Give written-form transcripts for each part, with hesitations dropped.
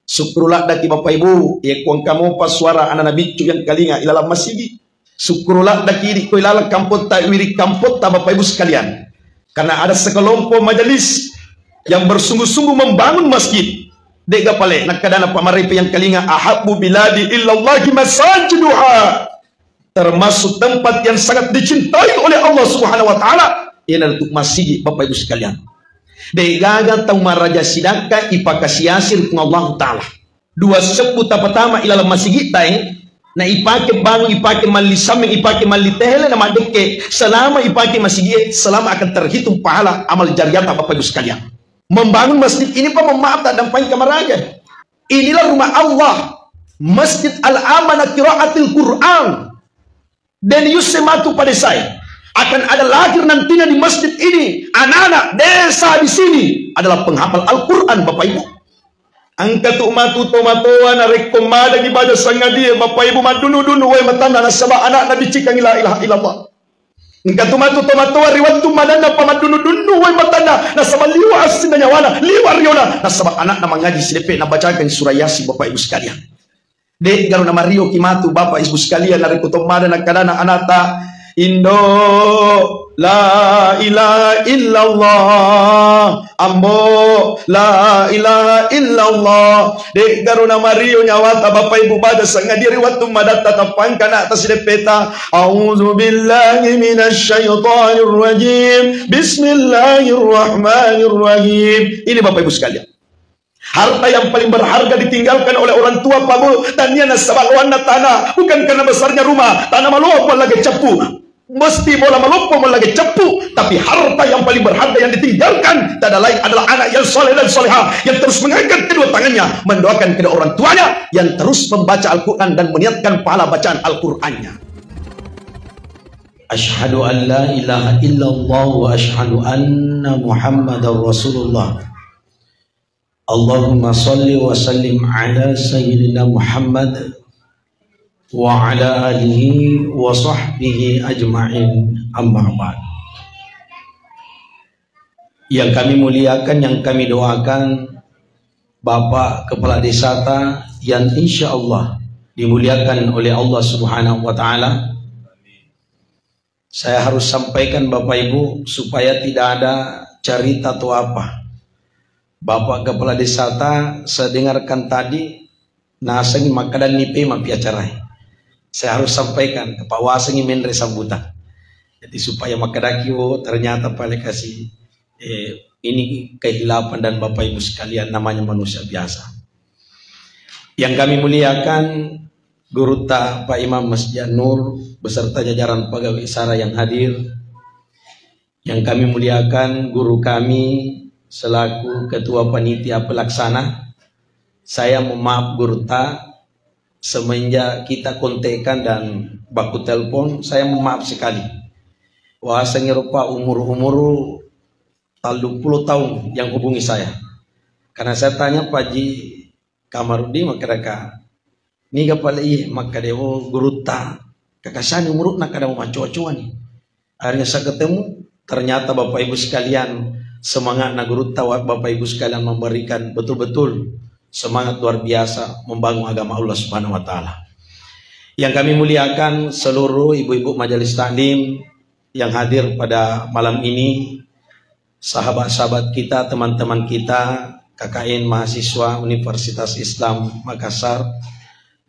Syukurlah daki Bapak Ibu, ya kuang kamu pas suara anak nabi yang kalinga ilalam masigi. Syukurlah daki di ko ilalang kampot ta wiri kampot ta Bapak Ibu sekalian. Karena ada sekelompok majelis yang bersungguh-sungguh membangun masjid. Dega pale nakadana pamaripe yang kalinga ahabbu biladi illallahi masajiduha. Termasuk tempat yang sangat dicintai oleh Allah Subhanahu wa taala ialah untuk masjid Bapak Ibu sekalian. Degaga tau maraja sidaka ipakasiasir kung Allah Ta'ala. Dua sebut pertama ilalam masjid tay na ipake bangun ipake mali saming ipake mali tehele na madeke selama ipake masjid selama akan terhitung pahala amal jariyah Bapak Ibu sekalian. Membangun masjid ini pak memaaf tak dampain kamaraja. Inilah rumah Allah, Masjid Al-Amanah Qiraatil Quran. Dan yusematu pada saya akan ada lahir nantinya di masjid ini anak-anak desa di sini adalah penghafal Al-Quran Bapak Ibu. Angkat umatu tomatoan rekomada di baca sangadia Bapak Ibu madunu-dunu wa matanda nasaba anak nabi cikang la ilaha illallah. Angkat umatu tomatoan riwatu madana pamadunu-dunu wa matanda nasaba liwa asinda nyawana liwa riona nasaba anak nama ngaji sidepe na bacakan surah Yasin Bapak Ibu sekalian. Dek garu nama rio kimatu Bapak Ibu sekalian dari kutomada nakadana anata Indo la ilaha illallah ambo la ilaha illallah dek garuna mario nyawata Bapak Ibu baca sangadiri waktu madata tapang kana atas depeta a'udzu billahi minasyaitonir rajim bismillahirrahmanirrahim. Ini Bapak Ibu sekalian, harta yang paling berharga ditinggalkan oleh orang tua Pabu dan dia nasabalwana tanah bukan karena besarnya rumah tanah maluap lagi cepu mesti bola maluap lagi cepu, tapi harta yang paling berharga yang ditinggalkan tak ada lain adalah anak yang soleh dan soleha yang terus mengangkat kedua tangannya mendoakan kedua orang tuanya yang terus membaca Al-Quran dan meniatkan pahala bacaan Al-Qurannya. Asyhadu an la ilaha illallah wa asyhadu anna Muhammadar Rasulullah. Allahumma salli wa sallim ala sayyidina Muhammad wa ala alihi wa sahbihi ajma'in amma ba'd. Yang kami muliakan, yang kami doakan Bapak Kepala Desa yang insya Allah dimuliakan oleh Allah Subhanahu wa ta'ala. Saya harus sampaikan Bapak Ibu supaya tidak ada cerita atau apa. Bapak Kepala Desa saya dengarkan tadi nasangi makadan nipe mapi acarai. Saya harus sampaikan ke Pak Wasangi Mendre sambutan. Jadi supaya makadakio ternyata paling kasih ini kehilapan dan Bapak Ibu sekalian namanya manusia biasa. Yang kami muliakan Guru Pak Imam Masjid Nur beserta jajaran pegawai Sara yang hadir. Yang kami muliakan guru kami selaku Ketua Panitia Pelaksana. Saya memaaf Guru semenjak kita kontekan dan baku telepon, saya memaaf sekali. Wahasanya rupa umur-umur 30 tahun yang hubungi saya. Karena saya tanya Pak Ji Kamarudi makaraka. Ni kapalai makadewo Guru kakasani umur nak ada maco-coa nih. Akhirnya saya ketemu, ternyata Bapak Ibu sekalian semangat na Guru Bapak Ibu sekalian memberikan betul-betul semangat luar biasa membangun agama Allah Subhanahu wa taala. Yang kami muliakan seluruh ibu-ibu majelis taklim yang hadir pada malam ini, sahabat-sahabat kita, teman-teman kita, KKN mahasiswa Universitas Islam Makassar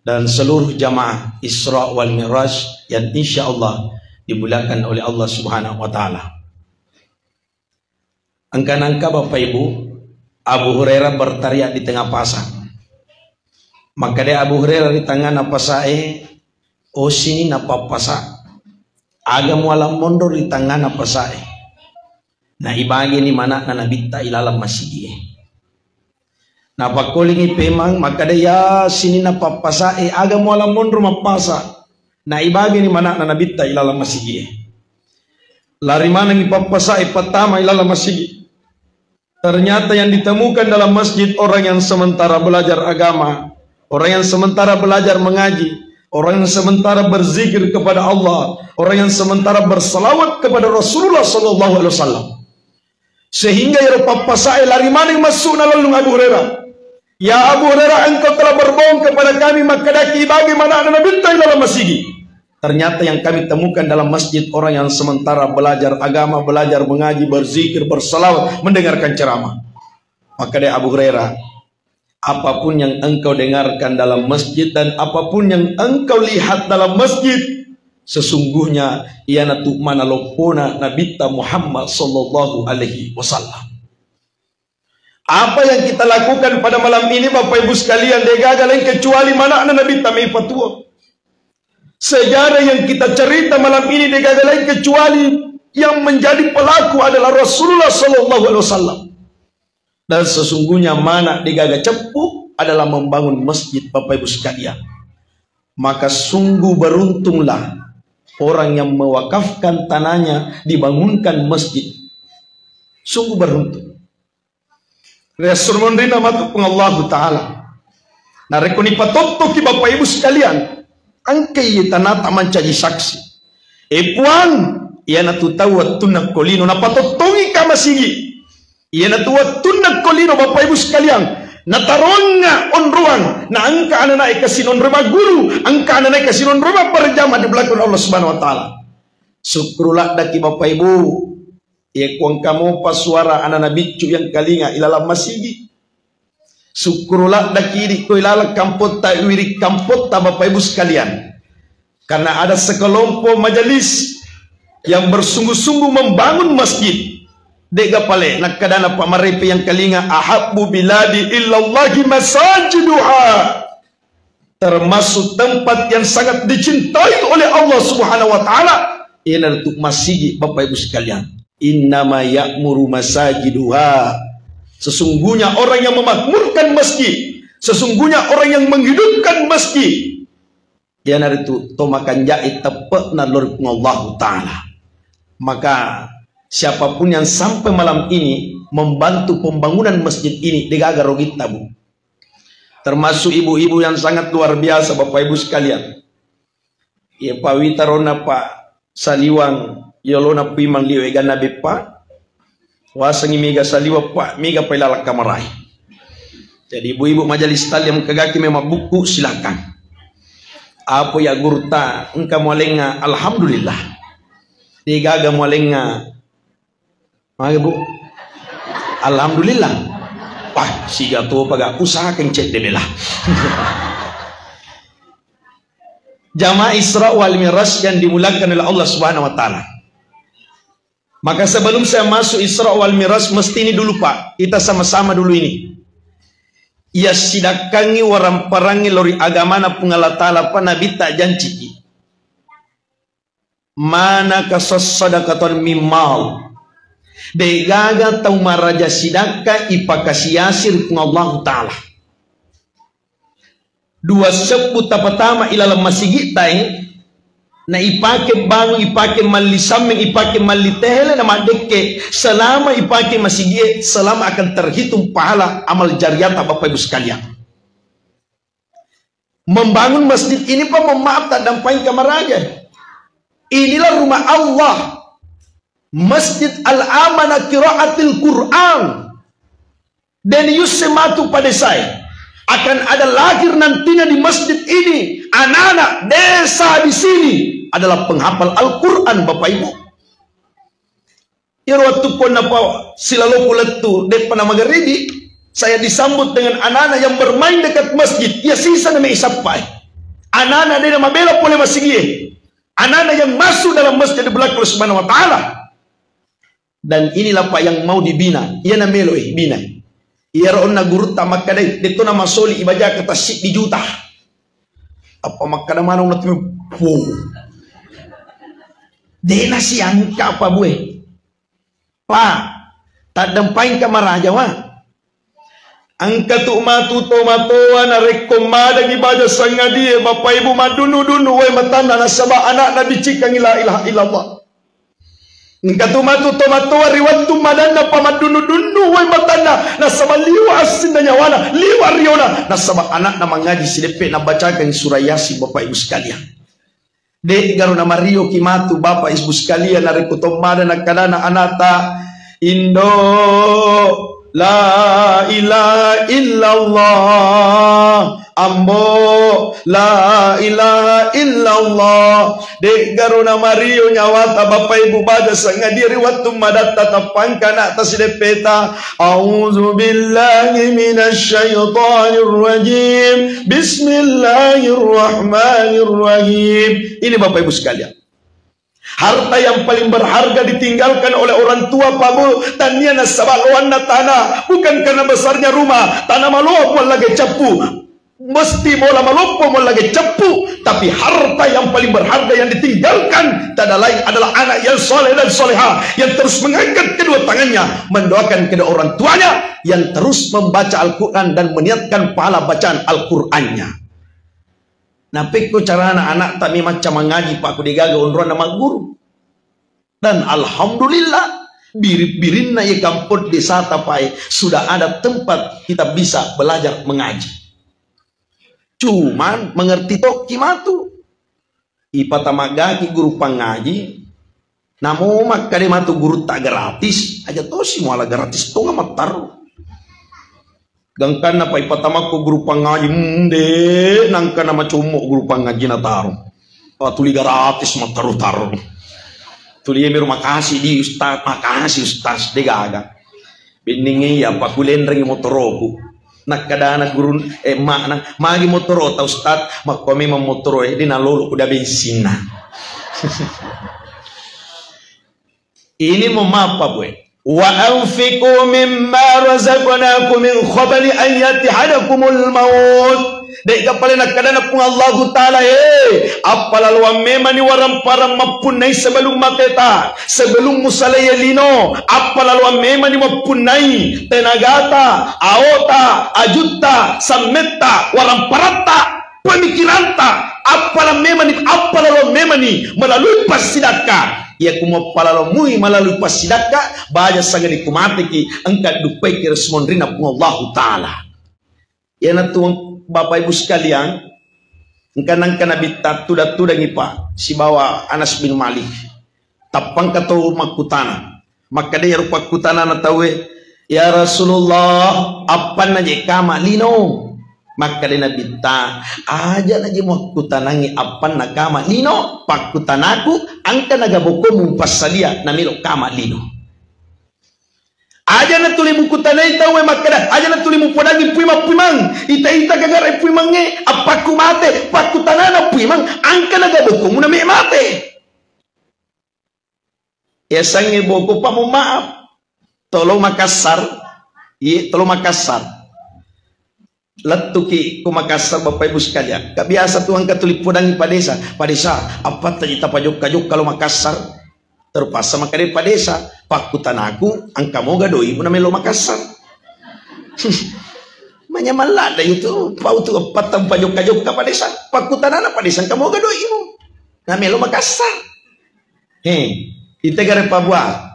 dan seluruh jamaah Isra wal Mi'raj yang insya Allah dimuliakan oleh Allah Subhanahu wa taala. Angka-angka Bapak Ibu, Abu Hurairah berteriak di tengah pasar. Maka dia Abu Hurairah di tengah napasae, oh sini napa pasa. Agam walam mondor di tengah napasae. Na ibagi ni mana na nabita ilalam masigi. Napa kolingi pemang maka dia sini napa pasae agam walam mondor mapasa. Na ibagi ni mana na nabita ilalam masigi. Lari mana ni papasae pertama ilalam masigi. Ternyata yang ditemukan dalam masjid orang yang sementara belajar agama, orang yang sementara belajar mengaji, orang yang sementara berzikir kepada Allah, orang yang sementara bersalawat kepada Rasulullah sallallahu alaihi wasallam. Sehingga ya papa saya lari maning masuk na lalu Abu Hurairah. Ya Abu Hurairah, engkau telah berbohong kepada kami, maka daki bagaimana ada Nabi dalam masjid. Ternyata yang kami temukan dalam masjid orang yang sementara belajar agama, belajar mengaji, berzikir, berselawat, mendengarkan ceramah. Maka dia Abu Hurairah, apapun yang engkau dengarkan dalam masjid dan apapun yang engkau lihat dalam masjid, sesungguhnya iana tu mana lopona Nabi Muhammad sallallahu alaihi wasallam. Apa yang kita lakukan pada malam ini Bapak Ibu sekalian, gagal lain kecuali mana Nabi tamai patua. Sejarah yang kita cerita malam ini gagal lain kecuali yang menjadi pelaku adalah Rasulullah sallallahu alaihi wasallam. Dan sesungguhnya mana digaga cepu adalah membangun masjid Bapak Ibu sekalian. Maka sungguh beruntunglah orang yang mewakafkan tanahnya dibangunkan masjid. Sungguh beruntung. Rasul mondrina matu pengallahu taala. Nah rekoni patotto ki Bapak Ibu sekalian, angkai tanah taman caji saksi. Puan ia natu tahu tunak kolino na patottongi kama sigi. Ia natu tunak kolino Bapak Ibu sekalian. Nataronga on ruang na angka ana naik kasinon rumah guru, angka ana naik kasinon rumah perjama di belakang Allah Subhanahu wa taala. Syukurlah daki Bapak Ibu. Ya kuang kamu pas suara anak bicu yang kalinga ilalam masigi. Syukurlah dakiri ko ilala kampot ta wirik kampot ta Bapak Ibu sekalian. Karena ada sekelompok majelis yang bersungguh-sungguh membangun masjid. Dega pale nakadana pamarepe yang kalinga ahabbu biladi illallahi masajiduha. Termasuk tempat yang sangat dicintai oleh Allah Subhanahu wa taala ialah untuk masjid Bapak Ibu sekalian. Innama ya'muru masajiduha. Sesungguhnya orang yang memakmurkan masjid, sesungguhnya orang yang menghidupkan masjid, dia nari itu tomakan jait tepat nalur Allah taala. Maka siapapun yang sampai malam ini membantu pembangunan masjid ini digaga rogit tabu. Termasuk ibu-ibu yang sangat luar biasa Bapak Ibu sekalian. Ya Pak Witarona Pak Saliwang yolona pimang liwe gana bepa wasangi mega saliwa Pak mega pelala kamarai. Jadi ibu-ibu majelis talim kagaki memang buku silakan. Apa ya gurta engka molenga alhamdulillah. Digaga molenga. Mage Bu. Alhamdulillah. Wah, siga to paga usaha kencet debelah. Jamaah Isra wal Mi'raj yang dimulakan oleh Allah Subhanahu wa taala. Maka sebelum saya masuk Isra wal Mi'raj mesti ini dulu Pak. Kita sama-sama dulu ini. Ya sidakangi waram parangi lori agamana pungala ta'ala pa nabi tak janji. Mana kasas sadaqatan mimmal. Degaga tau maraja sidaka ipakasiyasir pung Allah ta'ala. Dua sebut pertama ilalam masigita na ipake bangun ipake mali sameng ipake mali tehele na madeke selama ipake masigie selama akan terhitung pahala amal jariyata Bapak Ibu sekalian. Membangun masjid ini Pak memaafkan dampain kamaraja. Inilah rumah Allah. Masjid Al-Amanah Qiraatil Quran. Dan yusematu pada saya akan ada lahir nantinya di masjid ini anak-anak desa di sini adalah penghafal Al-Quran Bapak Ibu. Ya waktu pun apa silaloku letu depan magharibi saya disambut dengan anak-anak yang bermain dekat masjid. Ya sisa nama isapai. Anak-anak dia nama bela boleh masih anak-anak yang masuk dalam masjid di belakang Allah Subhanahu wa taala. Dan inilah Pak yang mau dibina. Ia nama melo bina. Ia rona guru tamak kadai deto nama soli ibadah kata sik di juta. Apa makana mana ulat me po. Dena siang ka apa bue. Pak, tak dempain kamaraja wa. Angka tu matu tomatoa na rekomada ibadah sangadie Bapak Ibu madunu-dunu we matanda na sabah anak nabi cikang la ilaha illallah. Ngkatu tomatoa riwatu madana pamadunu-dunu we matanda na sabah liwa asinda nyawana liwa riona na sabah anak na mangaji sidepe na bacakan surah Yasin Bapak Ibu sekalian. De garo na Mario kimatu Bapak Ibu sekalian na rekutomada na kadana anata Indo La ilaha illallah. Ambo la ilaha illallah. Dek garuna Mario nyawata Bapak Ibu baga sangadiri waktu madat tatapang kana atas depeta. A'udzu billahi minasyaitonir rajim. Bismillahirrahmanirrahim. Ini Bapak Ibu sekalian, harta yang paling berharga ditinggalkan oleh orang tua pabu tania nasabaluan tanah, bukan karena besarnya rumah tanah maluap lagi capu, mesti bola maluap lagi capu, tapi harta yang paling berharga yang ditinggalkan tak lain adalah anak yang soleh dan soleha, yang terus mengangkat kedua tangannya mendoakan kedua orang tuanya, yang terus membaca Al-Quran dan meniatkan pahala bacaan Al-Qurannya. Napi ko cara anak-anak tak macam mengaji pak ku digaga unruan nama guru. Dan alhamdulillah birin na ye kampung desa tapai sudah ada tempat kita bisa belajar mengaji. Cuman mengerti tok kimatu. Ipata magagi guru pangaji. Namo makade matu guru tak gratis. Aja to si muala gratis to ngamat taruh. Gangkan apa ipatama ko guru pangaji de nangka nama cumuk guru pangaji na taruh. Tuli gratis mah taruh. Tuli emiru makasih di ustaz, makasih ustaz de gaga. Biningi ya pak kulen rengi motoroku. Nakadana guru makna magi motoro ta ustaz mak kami memotoro di nalolo udah bensin. Ini mau apa boy? Wa anfiqu mimma razaqnakum min qabli an yatihadakumul maut. Dek kapalin nakadana pun Allah Ta'ala apalaluan memani waram para mapunai sebelum mateta, sebelum musalaya lino, apalaluan memani mapunai tenagata, aota, ajuta, sametta, waram parata, pemikiranta, apalaluan memani melalui pasidaka. Ya kumo palalomui melalui pasidaka banyak sangat dikumatiki engkat dupai ke resmondrina pun Allah Ta'ala. Ya natuang Bapak Ibu sekalian, engkan Nabi tuda ngipa si bawa Anas bin Malik tapang katau makutana, maka dia rupa kutana na tawe ya Rasulullah apa naje kama lino, maka dia Nabi ta aja naje makutanangi apa na kama lino pakutanaku angka nagabokomu pasalia namilo kama lino. Aja na tuli buku tanay tawe makada aja na tuli mu podagi puimang ita kagara puimange apaku mate paku tanana puimang angka na gaboko muna me mate ya sange boko pa mo maaf tolong Makassar latuki ku Makassar Bapak Ibu sekalian kabiasa tuang katuli podangi padesa apa tajita pajok kalau Makassar terpaksa maka dari padesa pakutan aku angka moga doi pun namelo Makassar. Manyamalada itu pau tu patang pajok-pajok ka padesa pakutan ana padesa angka moga doi mo namelo Makassar. Kita gare Papua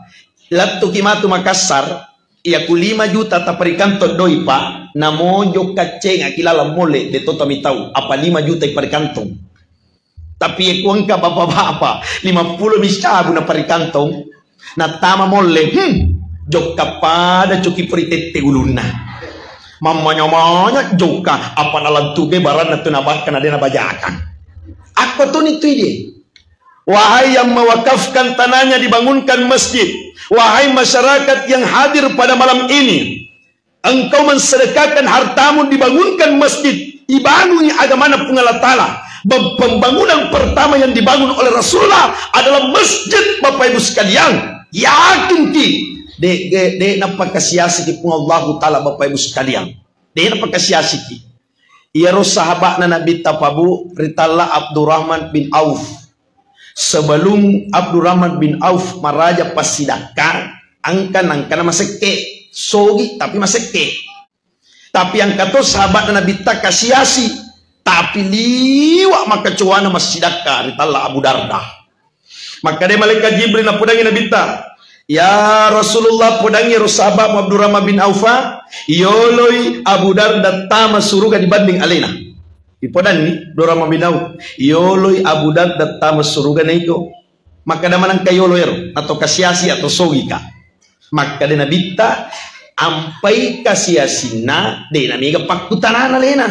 lattu kimatu Makassar ia ku 5 juta taparikanto doi pa namojo kacenga kilala mole de toto mitau apa 5 juta iparikanto. Tapi ekuangka bapak-bapak 50 misabu na parikantong na tama molle jokka pada cuki peritete uluna mamanya jokka apa nalantuge baran na tunabahkan ada na bajakan aku tuh itu ide. Wahai yang mewakafkan tanahnya dibangunkan masjid, wahai masyarakat yang hadir pada malam ini, engkau mensedekahkan hartamu dibangunkan masjid, dibangun agamana pungalah ta'ala. Pembangunan pertama yang dibangun oleh Rasulullah adalah masjid Bapak Ibu sekalian. Yakin ki de napa kasiasi ki pun Allah Ta'ala Bapak Ibu sekalian. De napa kasiasi ki. Ia ro sahabat na Nabi tapabu ritalla Abdurrahman bin Auf. Sebelum Abdurrahman bin Auf maraja pasidaka angka maseke sogi tapi maseke. Tapi yang kata sahabat na Nabi tak kasiasi tapi liwak maka cuana masjidaka ritalla Abu Darda. Maka dia malaikat Jibril na podangi Nabi ta ya Rasulullah podangi sahabat Abdurrahman bin Aufa yoloi Abu Darda tama suruga dibanding alena ipodangi Abdurrahman bin Auf yoloi Abu Darda tama suruga neiko maka damanang kayoloero atau kasiasi atau sogika maka dia Nabi ta ampai kasiasina de namiga pakutanana lena.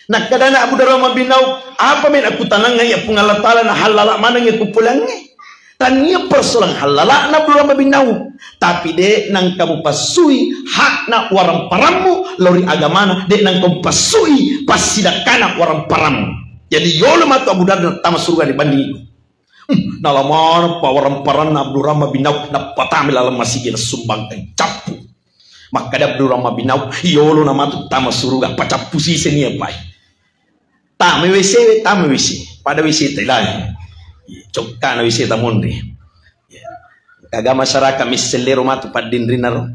Nak kadana Abu Darama bin Auf apa men aku tanang ya pungalatala na halala mana ngi kupulangi. Tania persoalan halala na Abu Darama bin Auf. Tapi de nang kamu pasui hak na warang paramu lori agamana de nang kamu pasui pasidakana warang paramu. Jadi yolo matu Abu Darda tama surga dibanding itu. Nalamana pa warang paran na Abu Darama bin Auf na patami lalam masih gila sumbang kay capu. Maka da Abu Darama bin Auf yolo na matu tama surga pacapu si senia pai. Tama WC pada WC telai. Cokka na WC tamonde. Kaga masyarakat miselero matu padin rinaro.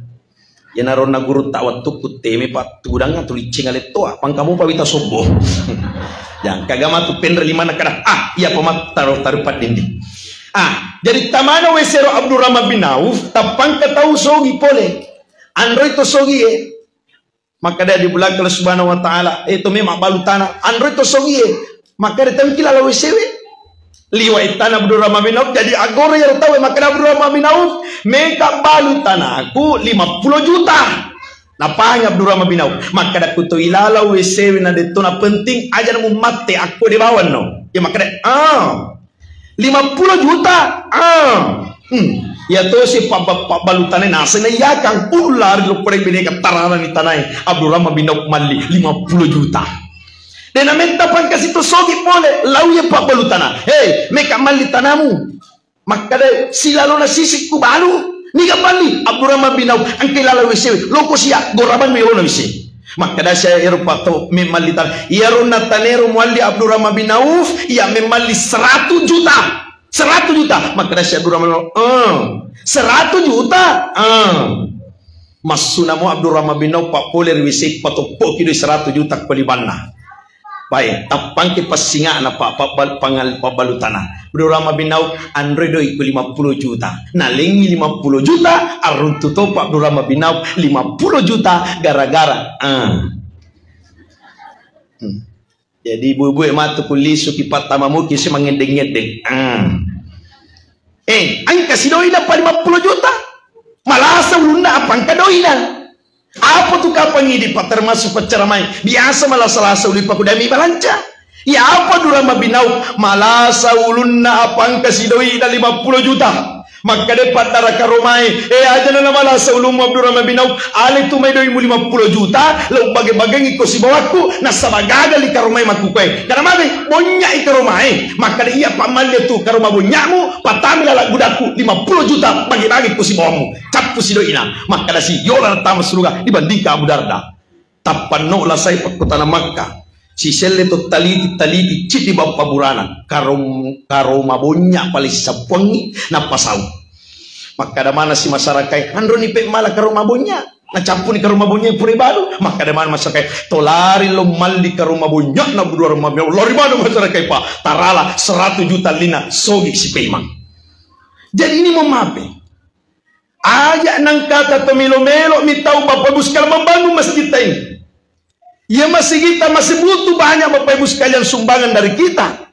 Ya naro na guru tawat tukut teme pat tudang nga tulicing ale toa pang kamu pawita sobo. Yang kaga matu penre lima na kada iya pamat taruh padin di. Jadi tamana wesero Abu Darama bin Auf tapang katau sogi pole. Android to sogi maka dia dibulang ke Allah Subhanahu wa taala itu memang balutana Android to sogi maka dia tamkila la wesewe liwa itana Abu Darama bin Auf jadi agora ya tahu maka Abu Darama bin Auf meka balutana aku 50 juta napanya Abu Darama bin Auf maka aku to ilala wesewe na detona penting aja namu mate aku di bawah no ya maka 50 juta ya to si pak balutane nasa na yakang ular lo pare bineka tarana ni tanai Abu Darama bin Auf mali 50 juta. Dan namenta pan kasi to sogi pole lauye pak balutana. Hey, meka mali tanamu. Maka silalo na sisik ku balu. Niga mali Abu Darama bin Auf ang kilala wise. Loko siya goraban mi na wise. Maka siya ero pato me mali tan. Ero na tanero mali Abu Darama bin Auf ya me mali 100 juta. 100 juta. Maka siya Abu Darama 100 juta. Masuna mo Abu Darama bin Auf pak pole wise patopok kido 100 juta kolibanna. Baik, tapang ke pasinga na pangal pabalutana. Abu Darama bin Auf andredo iku 50 juta. Nalengi 50 juta aruntuto Pak Abu Darama bin Auf 50 juta gara-gara. Jadi ibu-ibu matu kulisu kipat tamamu kisi mengedeng-edeng. Ang kasih doi na pa 50 juta. Malasa ulunda apang kadoi na. Apa tuh kapan ini pak termasuk penceramai biasa malah salasa uli paku dami balanca ya apa Darama bin Auf malasa ulunna apang kasih doi na 50 juta maka depan darah karomai aja na malasa ulun Abu Darama bin Auf ale tu may doi mo 50 juta lau bagai-bagai ngiko si bawaku na sabagaga li karomai makukwe karena magi bonya i karomai maka iya pamalya tu karomai bonyamu patami lalak budaku 50 juta bagi-bagi ko si bawamu capu si doi na maka si yola na tama surga dibanding ka Abu Darda tapano la say pagkutana Makkah si selle to taliti citi bapa burana karoma bonya paling sapuangi na pasaw maka da mana si masyarakat andro ni pe mala karoma bonya na campu ni karoma bonya puri balu maka da mana masyarakat tolari lo malli karoma bonya na Abu Darama bin Auf lori mana masyarakat pa tarala 100 juta lina sogi si pemang jadi ini mau mape aja nang kata temilo-melo mitau bapak ibu sekalian membangun masjid ini ya masih kita masih butuh banyak bapak ibu sekalian sumbangan dari kita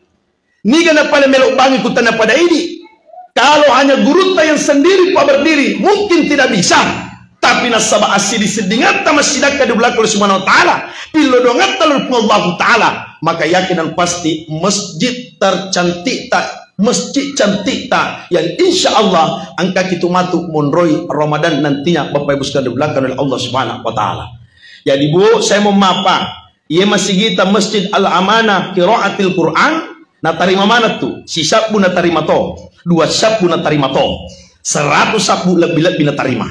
ini karena pada melok bangi kutana pada ini kalau hanya gurunta yang sendiri pak berdiri mungkin tidak bisa tapi nasabah asli sedingata masjid di belakang Allah Subhanahu wa taala pilih dongat Allah taala maka yakin dan pasti masjid tercantik masjid cantik yang insya Allah angka kita matu monroi Ramadan nantinya bapak ibu sekalian di belakang oleh Allah Subhanahu wa taala. Jadi bu saya mau mapa ia masih kita masjid al-amanah qiraatil Quran na tarima mana tuh si sabu na tarima to 2 sabu na tarima to 100 sabu lebih na tarima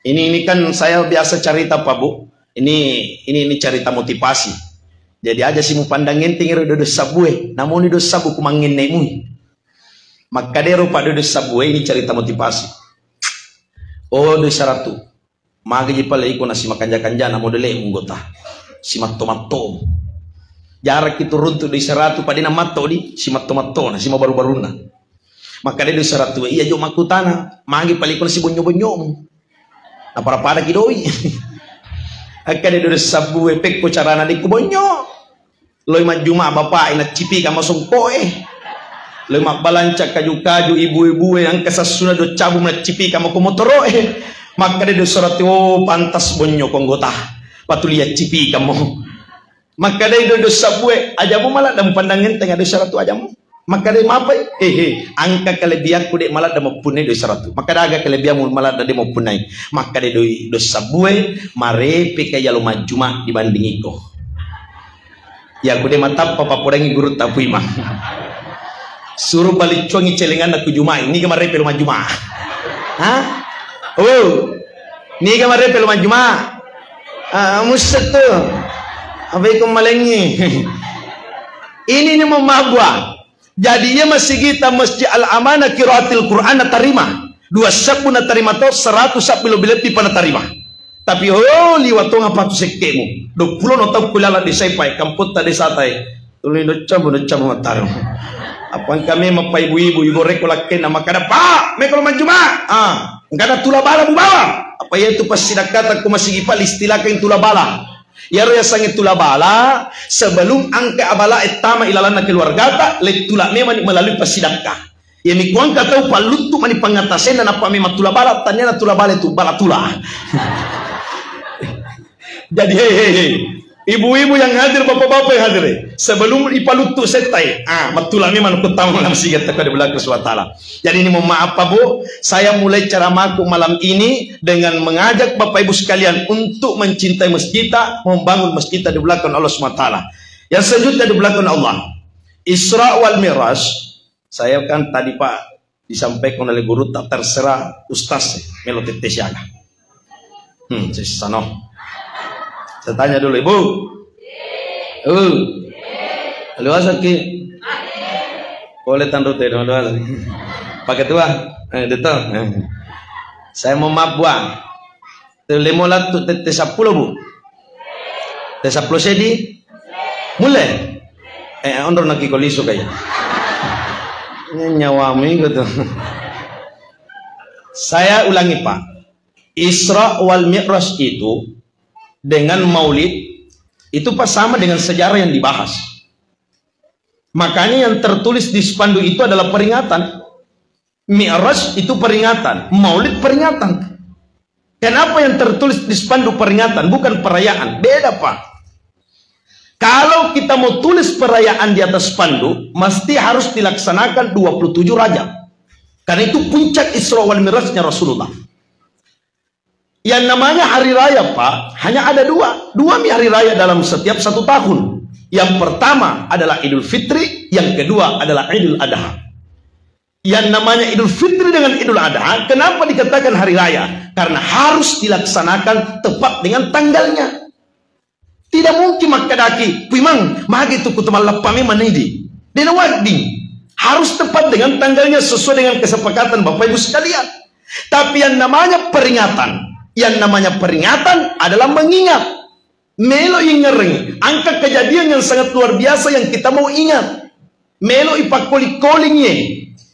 ini kan saya biasa cerita pak bu ini cerita motivasi jadi aja sih mau pandangin tinggal do sabue namun do sabu kumangin nemu maka dero pak do sabue ini cerita motivasi do 100 magi pala iko na si makanja-kanja na modele unggota si matto-matto jarak itu runtuh di 100 pada na matto di si matto-matto na si baru-baruna maka dia di 100 iya jo makutana magi pala iko na si bonyo-bonyo na para kidoi akade do sabu epek ko carana di kubonyo loy majuma bapak ina cipi ka masongko loy mabalanca kaju-kaju ibu-ibu yang kesasuna do cabu na cipi ka motoro Maka dia surat oh pantas bonyo konggota. Patu lihat cipi kamu. Maka dia dosa bue ajamu malah dalam pandangan tengah dosa ratu ajamu. Maka dia apa? Angka kelebihanku dek malah dah mau punai dosa ratu. Maka dah agak kelebihanmu malah dah mau punai. Maka dia dosa bue mare pika yalo majuma dibanding iko. Ya aku dia mantap papa porengi guru tapu imam. Suruh balik cuangi celengan aku jumai. Ini kemarin pelu majuma. Hah? Oh, ni kemarin pelu majuma. Muset tu. Apa ikum malengi? Ini ni memabwa. Jadi ia masih kita masjid al-amanah kiraatil Quran terima. 2 sapu na terima to 100 sapu lebih pa na terima. Tapi liwat to ngapa tu sekemu. 20 no tau kulala di sepai kamput tadi satai. Tuli no cabu mataro. Apang kami mapai ibu-ibu ibu rekolaken nama kada pak, me kalau majuma. Ngada tula bala bu bawa. Apa ya itu pas sidak kata ku masih gipal istilah kain tula bala. Ya roya sangit tula bala sebelum angka abala etama ilalana keluarga ta le tula memang melalui pasidakah. Ya mi kuang kata palutu mani pangatasen dan apa memang tula bala tanya tula bala itu bala tula. Jadi ibu-ibu yang hadir, bapak-bapak yang hadir, sebelum ipalutu setai, matula memang kutama malam sigat kepada belakang SWT. Jadi ini mohon maaf Pak Bu, saya mulai ceramahku malam ini dengan mengajak bapak ibu sekalian untuk mencintai masjid kita, membangun masjid kita di belakang Allah SWT. Yang selanjutnya di belakang Allah, Isra wal Mi'raj. Saya kan tadi Pak disampaikan oleh guru tak terserah Ustaz Melotete Siaga. Sano. Saya tanya dulu Ibu. Lu asal ki? Boleh tandu teh dulu. Pakai tua. Betul. Saya mau mabuang. Telemolat tu tete 10 Bu. Tete 10 sedi. Mulai. Ondor nak koliso kaya. Nyawami gitu. Saya ulangi Pak. Isra wal Mi'raj itu dengan maulid itu pas sama dengan sejarah yang dibahas. Makanya yang tertulis di spanduk itu adalah peringatan. Mi'raj itu peringatan, maulid peringatan. Kenapa yang tertulis di spanduk peringatan bukan perayaan? Beda Pak. Kalau kita mau tulis perayaan di atas spanduk, mesti harus dilaksanakan 27 Rajab. Karena itu puncak Isra wal Mi'rajnya Rasulullah. Yang namanya hari raya Pak, hanya ada dua hari raya dalam setiap 1 tahun. Yang pertama adalah Idul Fitri, yang kedua adalah Idul Adha. Yang namanya Idul Fitri dengan Idul Adha, kenapa dikatakan hari raya? Karena harus dilaksanakan tepat dengan tanggalnya. Tidak mungkin makadaki, pimang magi tu kutumal lapame manidi. Denawadi harus tepat dengan tanggalnya sesuai dengan kesepakatan Bapak Ibu sekalian. Tapi yang namanya peringatan adalah mengingat. Melo ingering, angka kejadian yang sangat luar biasa yang kita mau ingat. Melo ipakoli-kolingnya,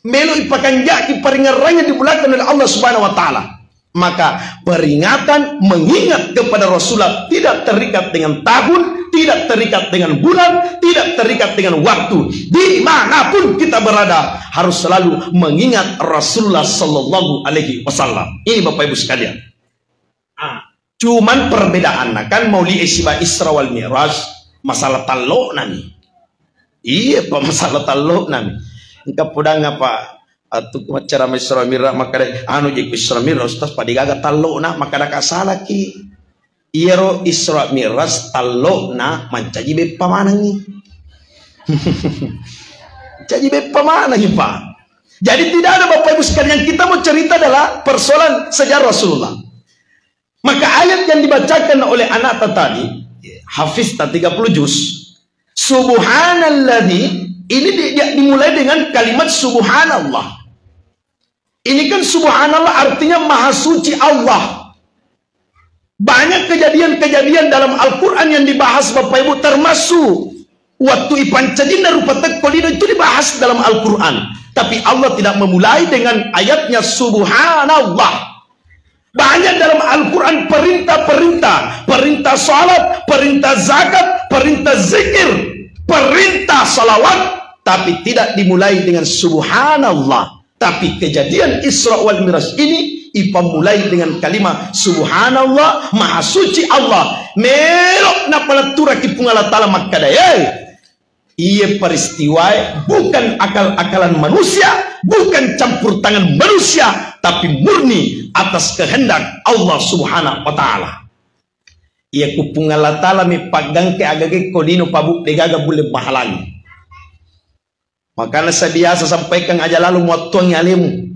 melo ipakanjaki peringarannya di belakang oleh Allah Subhanahu wa taala. Maka peringatan mengingat kepada Rasulullah tidak terikat dengan tahun, tidak terikat dengan bulan, tidak terikat dengan waktu. Dimanapun kita berada harus selalu mengingat Rasulullah Sallallahu Alaihi Wasallam. Ini Bapak Ibu sekalian. Cuman perbedaan kan maulid Isra wal Mi'raj masalah talok nami. Iya Pak, masalah talok nami. Engkau podang apa? Atu cara Isra Mi'raj maka anu jik Isra Mi'raj Ustaz padigaga talok na maka dak salah ki. Iero Isra Mi'raj talok na mancaji be pamanangi. Jadi be pamanangi Pak. Jadi tidak ada Bapak Ibu sekalian, kita mau cerita adalah persoalan sejarah Rasulullah. Maka ayat yang dibacakan oleh anak tadi, Hafiz 30 juz, Subhanalladzi, ini dimulai dengan kalimat Subhanallah. Ini kan Subhanallah artinya Maha Suci Allah. Banyak kejadian-kejadian dalam Al-Quran yang dibahas Bapak Ibu, termasuk waktu ipancadina rupa tekkolino itu dibahas dalam Al-Quran. Tapi Allah tidak memulai dengan ayatnya Subhanallah. Banyak dalam Al-Quran perintah-perintah, perintah salat, perintah zakat, perintah zikir, perintah salawat, tapi tidak dimulai dengan Subhanallah. Tapi kejadian Isra wal Mi'raj ini ipa mulai dengan kalimat subhanallah, maha suci Allah. Melok na palatura ki pungala tala makadaya. Ia peristiwa bukan akal-akalan manusia, bukan campur tangan manusia, tapi murni atas kehendak Allah Subhanahu wa taala. Ia kupungala tala mi pagang ke agage kodino pabuk degaga bule bahalang. Makanya saya biasa sampaikan aja lalu muatuang alimu.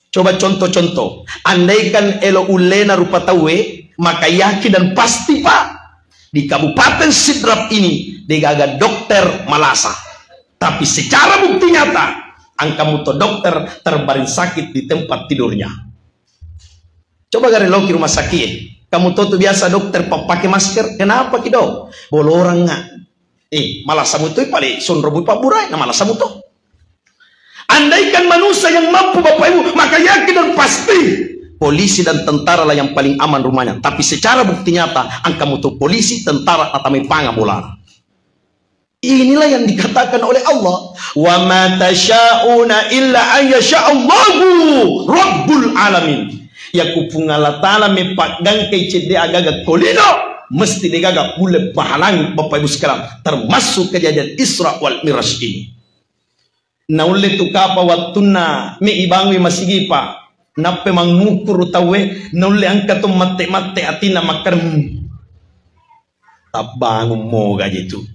Coba contoh-contoh. Andaikan elo ulena rupa tawe, maka yakin dan pasti Pak, di Kabupaten Sidrap ini degaga dokter malasa. Tapi secara bukti nyata, angka muto dokter terbaring sakit di tempat tidurnya. Coba gare lo ki rumah sakit. Kamu tuh biasa dokter pakai masker. Kenapa kido? Bolo orang nggak? Malah samu tuh pada sonrobu paburai. Nah malah samu tuh. Andaikan manusia yang mampu Bapak Ibu, maka yakin dan pasti polisi dan tentara lah yang paling aman rumahnya. Tapi secara bukti nyata, angka mutu polisi, tentara, atau panga bola. Inilah yang dikatakan oleh Allah. Wa ma tasyauna illa an yasha'allahu rabbul alamin. Ya kupungala ta'ala mepagang kay cede agaga kolino mesti degaga bule bahalang Bapak Ibu sekalian, termasuk kejadian Isra wal Miraj ini. Naule tu kapa watuna me ibangwi masigi pa nape mangukur tawe naule angka tu mate atina makar tabang mo gaji tu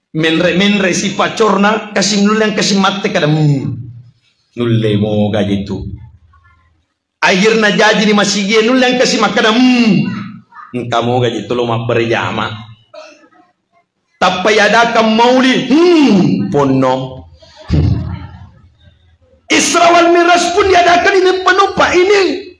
menre si pacorna kasih nule yang kasih mate kada nulle mo gaji tu akhirnya jadi di masigi nulle yang kasih makada kamu gaji tu lo mak berjama tapi ada kam mauli pono Isra wal Miraj pun diadakan ini penumpang ini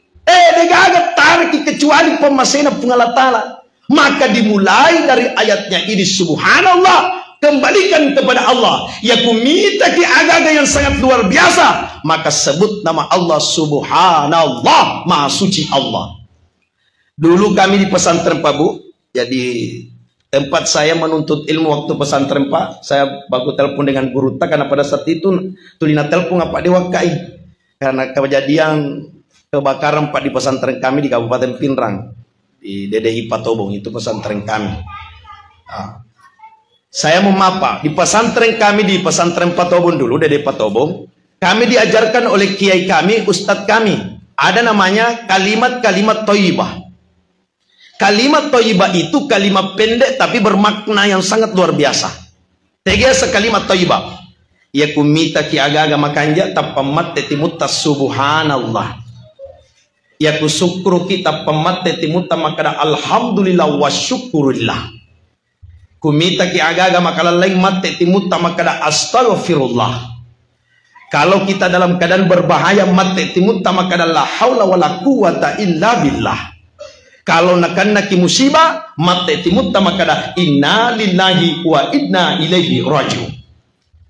degaga tarik kecuali pemasena pungala ta'ala. Maka dimulai dari ayatnya ini subhanallah, kembalikan kepada Allah. Ya kumita ki agaga yang sangat luar biasa, maka sebut nama Allah subhanallah, maha suci Allah. Dulu kami di pesantren Pak Bu, jadi tempat saya menuntut ilmu waktu pesantren Pak, saya baku telepon dengan guru tak karena pada saat itu tulina telepon apa diwakai karena kejadian kebakaran Pak di pesantren kami di Kabupaten Pinrang di DDI Patobong, itu pesantren kami. Saya memapa di pesantren kami di pesantren Patobong dulu, DDI Patobong, kami diajarkan oleh kiai kami, ustadz kami, ada namanya kalimat-kalimat thayyibah. Kalimat thayyibah itu kalimat pendek tapi bermakna yang sangat luar biasa. Tegesa kalimat thayyibah. Ya kumita ki agaga makanja tapamat timutta subhanallah. Ya kusukru kita pamat timutta makada alhamdulillah wa syukurillah. Kumita ki agaga makala lain mate timutta makada astaghfirullah. Kalau kita dalam keadaan berbahaya mate timutta makada la haula wala quwata illa billah. Kalau nakana ki musibah mate timutta makada inna lillahi wa inna ilaihi rajiun.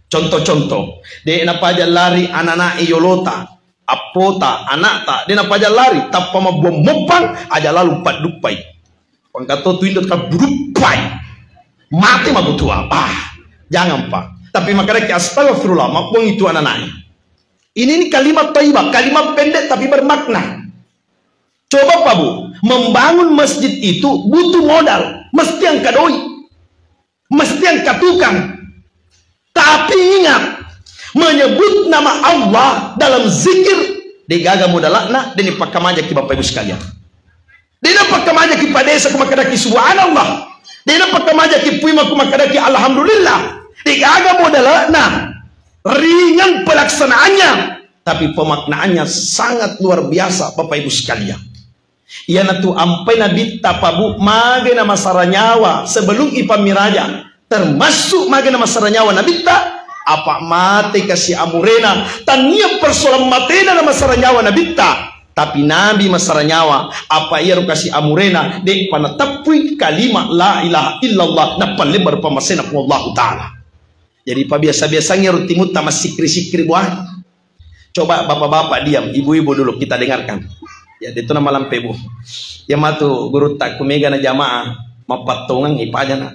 Contoh-contoh, de napa aja lari anana iyolota, apota, anata, de napa aja lari tappa mabom mopang aja lalu padupai. Pangkato tu indot ka budupai. Mati mabutua. Jangan Pak. Tapi makanya ki astagfirullah mapong itu ananai. Ini kalimat thayyibah, kalimat pendek tapi bermakna. Coba Pak Bu, membangun masjid itu butuh modal, mesti yang kadoi, mesti yang katukang. Tapi ingat, menyebut nama Allah dalam zikir digaga modalakna dan dipakamaja ki Bapak Ibu sekalian. Dia pakamaja ki padesa kumakadaki subhanallah. Dia pakamaja ki puima kumakadaki alhamdulillah. Digaga modalakna, ringan pelaksanaannya, tapi pemaknaannya sangat luar biasa Bapak Ibu sekalian. Ia tu ampai nabi tapabu magena masaranyawa sebelum ipamiraja, termasuk magena masaranyawa nabi ta apa mati kasih amurena tania persoalan matena na masaranyawa nabi ta, tapi nabi masaranyawa apa ia kasih amurena de panatapui kalimat la ilaha illallah na palebar pamasena ku Allah taala. Jadi biasa-biasanya rutimut sama sikri-sikri buah. Coba bapak-bapak diam, ibu-ibu dulu kita dengarkan. Ya itu nama lampe Bu. Ya matu guru tak kumega na jamaah mapatungan ipaja na.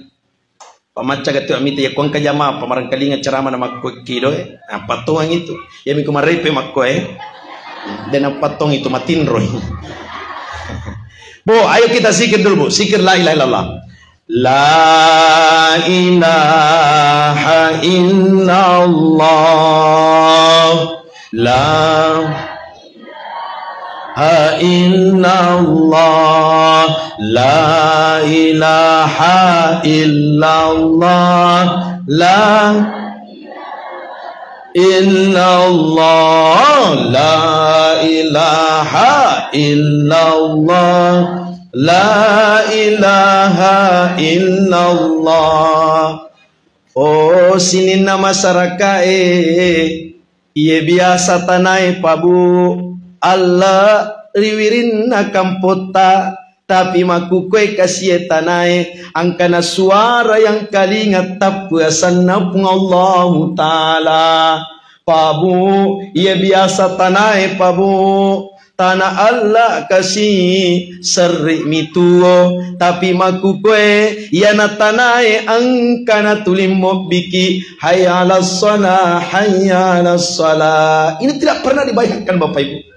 Pamaca gatu amite ya kuang ka jamaah pamarang kalinga ceramah nama kido nah patungan itu. Ya mi kumarepe makko Dan patong itu matin roy. Bu, ayo kita zikir dulu, Bu. Zikir la ilaha illallah. La ilaha illallah. La ilaha illallah. La ilaha illallah. La illallah, la ilaha illallah, la ilaha illallah. Oh sini nama masyarakat iya biasa tanai pabu Allah riwirin na kampota. Tapi maku kue kasih tanai angkana suara yang kalingat tapuasan napung Allah Ta'ala. Pabu, ia biasa tanai pabu. Tanah Allah kasih seri mituo. Tapi maku kue ia na tanai angkana tulimok biki. Hayya ala salah, hayya ala salah. Ini tidak pernah dibayangkan Bapak Ibu.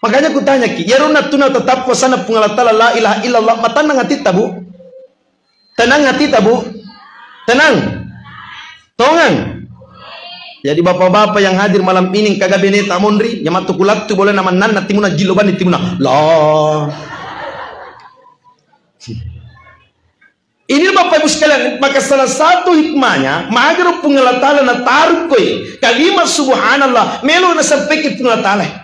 Makanya aku tanya ki, yaruna tuna tetap wasana pungalatala la ilaha illallah, matanang hati tabu, tenang hati tabu, tenang, tongang. Jadi bapak-bapak yang hadir malam ini kagak beneta mondri, nyamatu kulat tu boleh nama nana timuna jiloban timuna, lah. Ini bapak ibu sekalian, maka salah satu hikmahnya, mager pungalatala na taruh koi, kalimat subhanallah, melo na sampai ke pungalatala.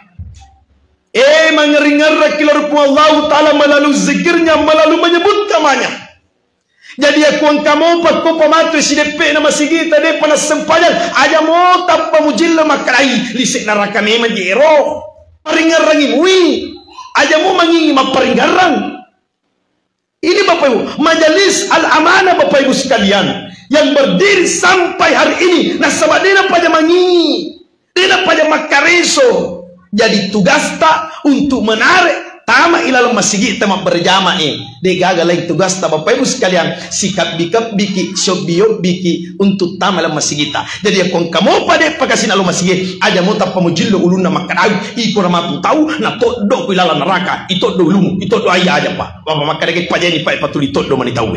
Mengeringar kilar Allah Ta'ala melalui zikirnya, melalui menyebut namanya. Jadi aku kamu pakko pamatu si DP nama sigita de panas sempadan aja mau tappa mujilla makarai lisik neraka memang jero paringarang imui aja mau mangingi maparingarang. Ini Bapak Ibu majelis al-amanah Bapak Ibu sekalian yang berdiri sampai hari ini nasabadina pada mangingi dina pada makareso. Jadi tugas tak untuk menarik tama ilal masjid tama berjamaah de gagal lagi tugas tak Bapak Ibu sekalian sikap bikap biki sobiyo biki untuk tama ilal masjid ta. Jadi aku kamu pada pakasin ilal masjid aja mau tak pemujil ulun nama kadau iko nama tahu na to do ilal neraka itu do lumu itu do ayah aja Pak bapak makanya ke pajani Pak patuli to do mani tahu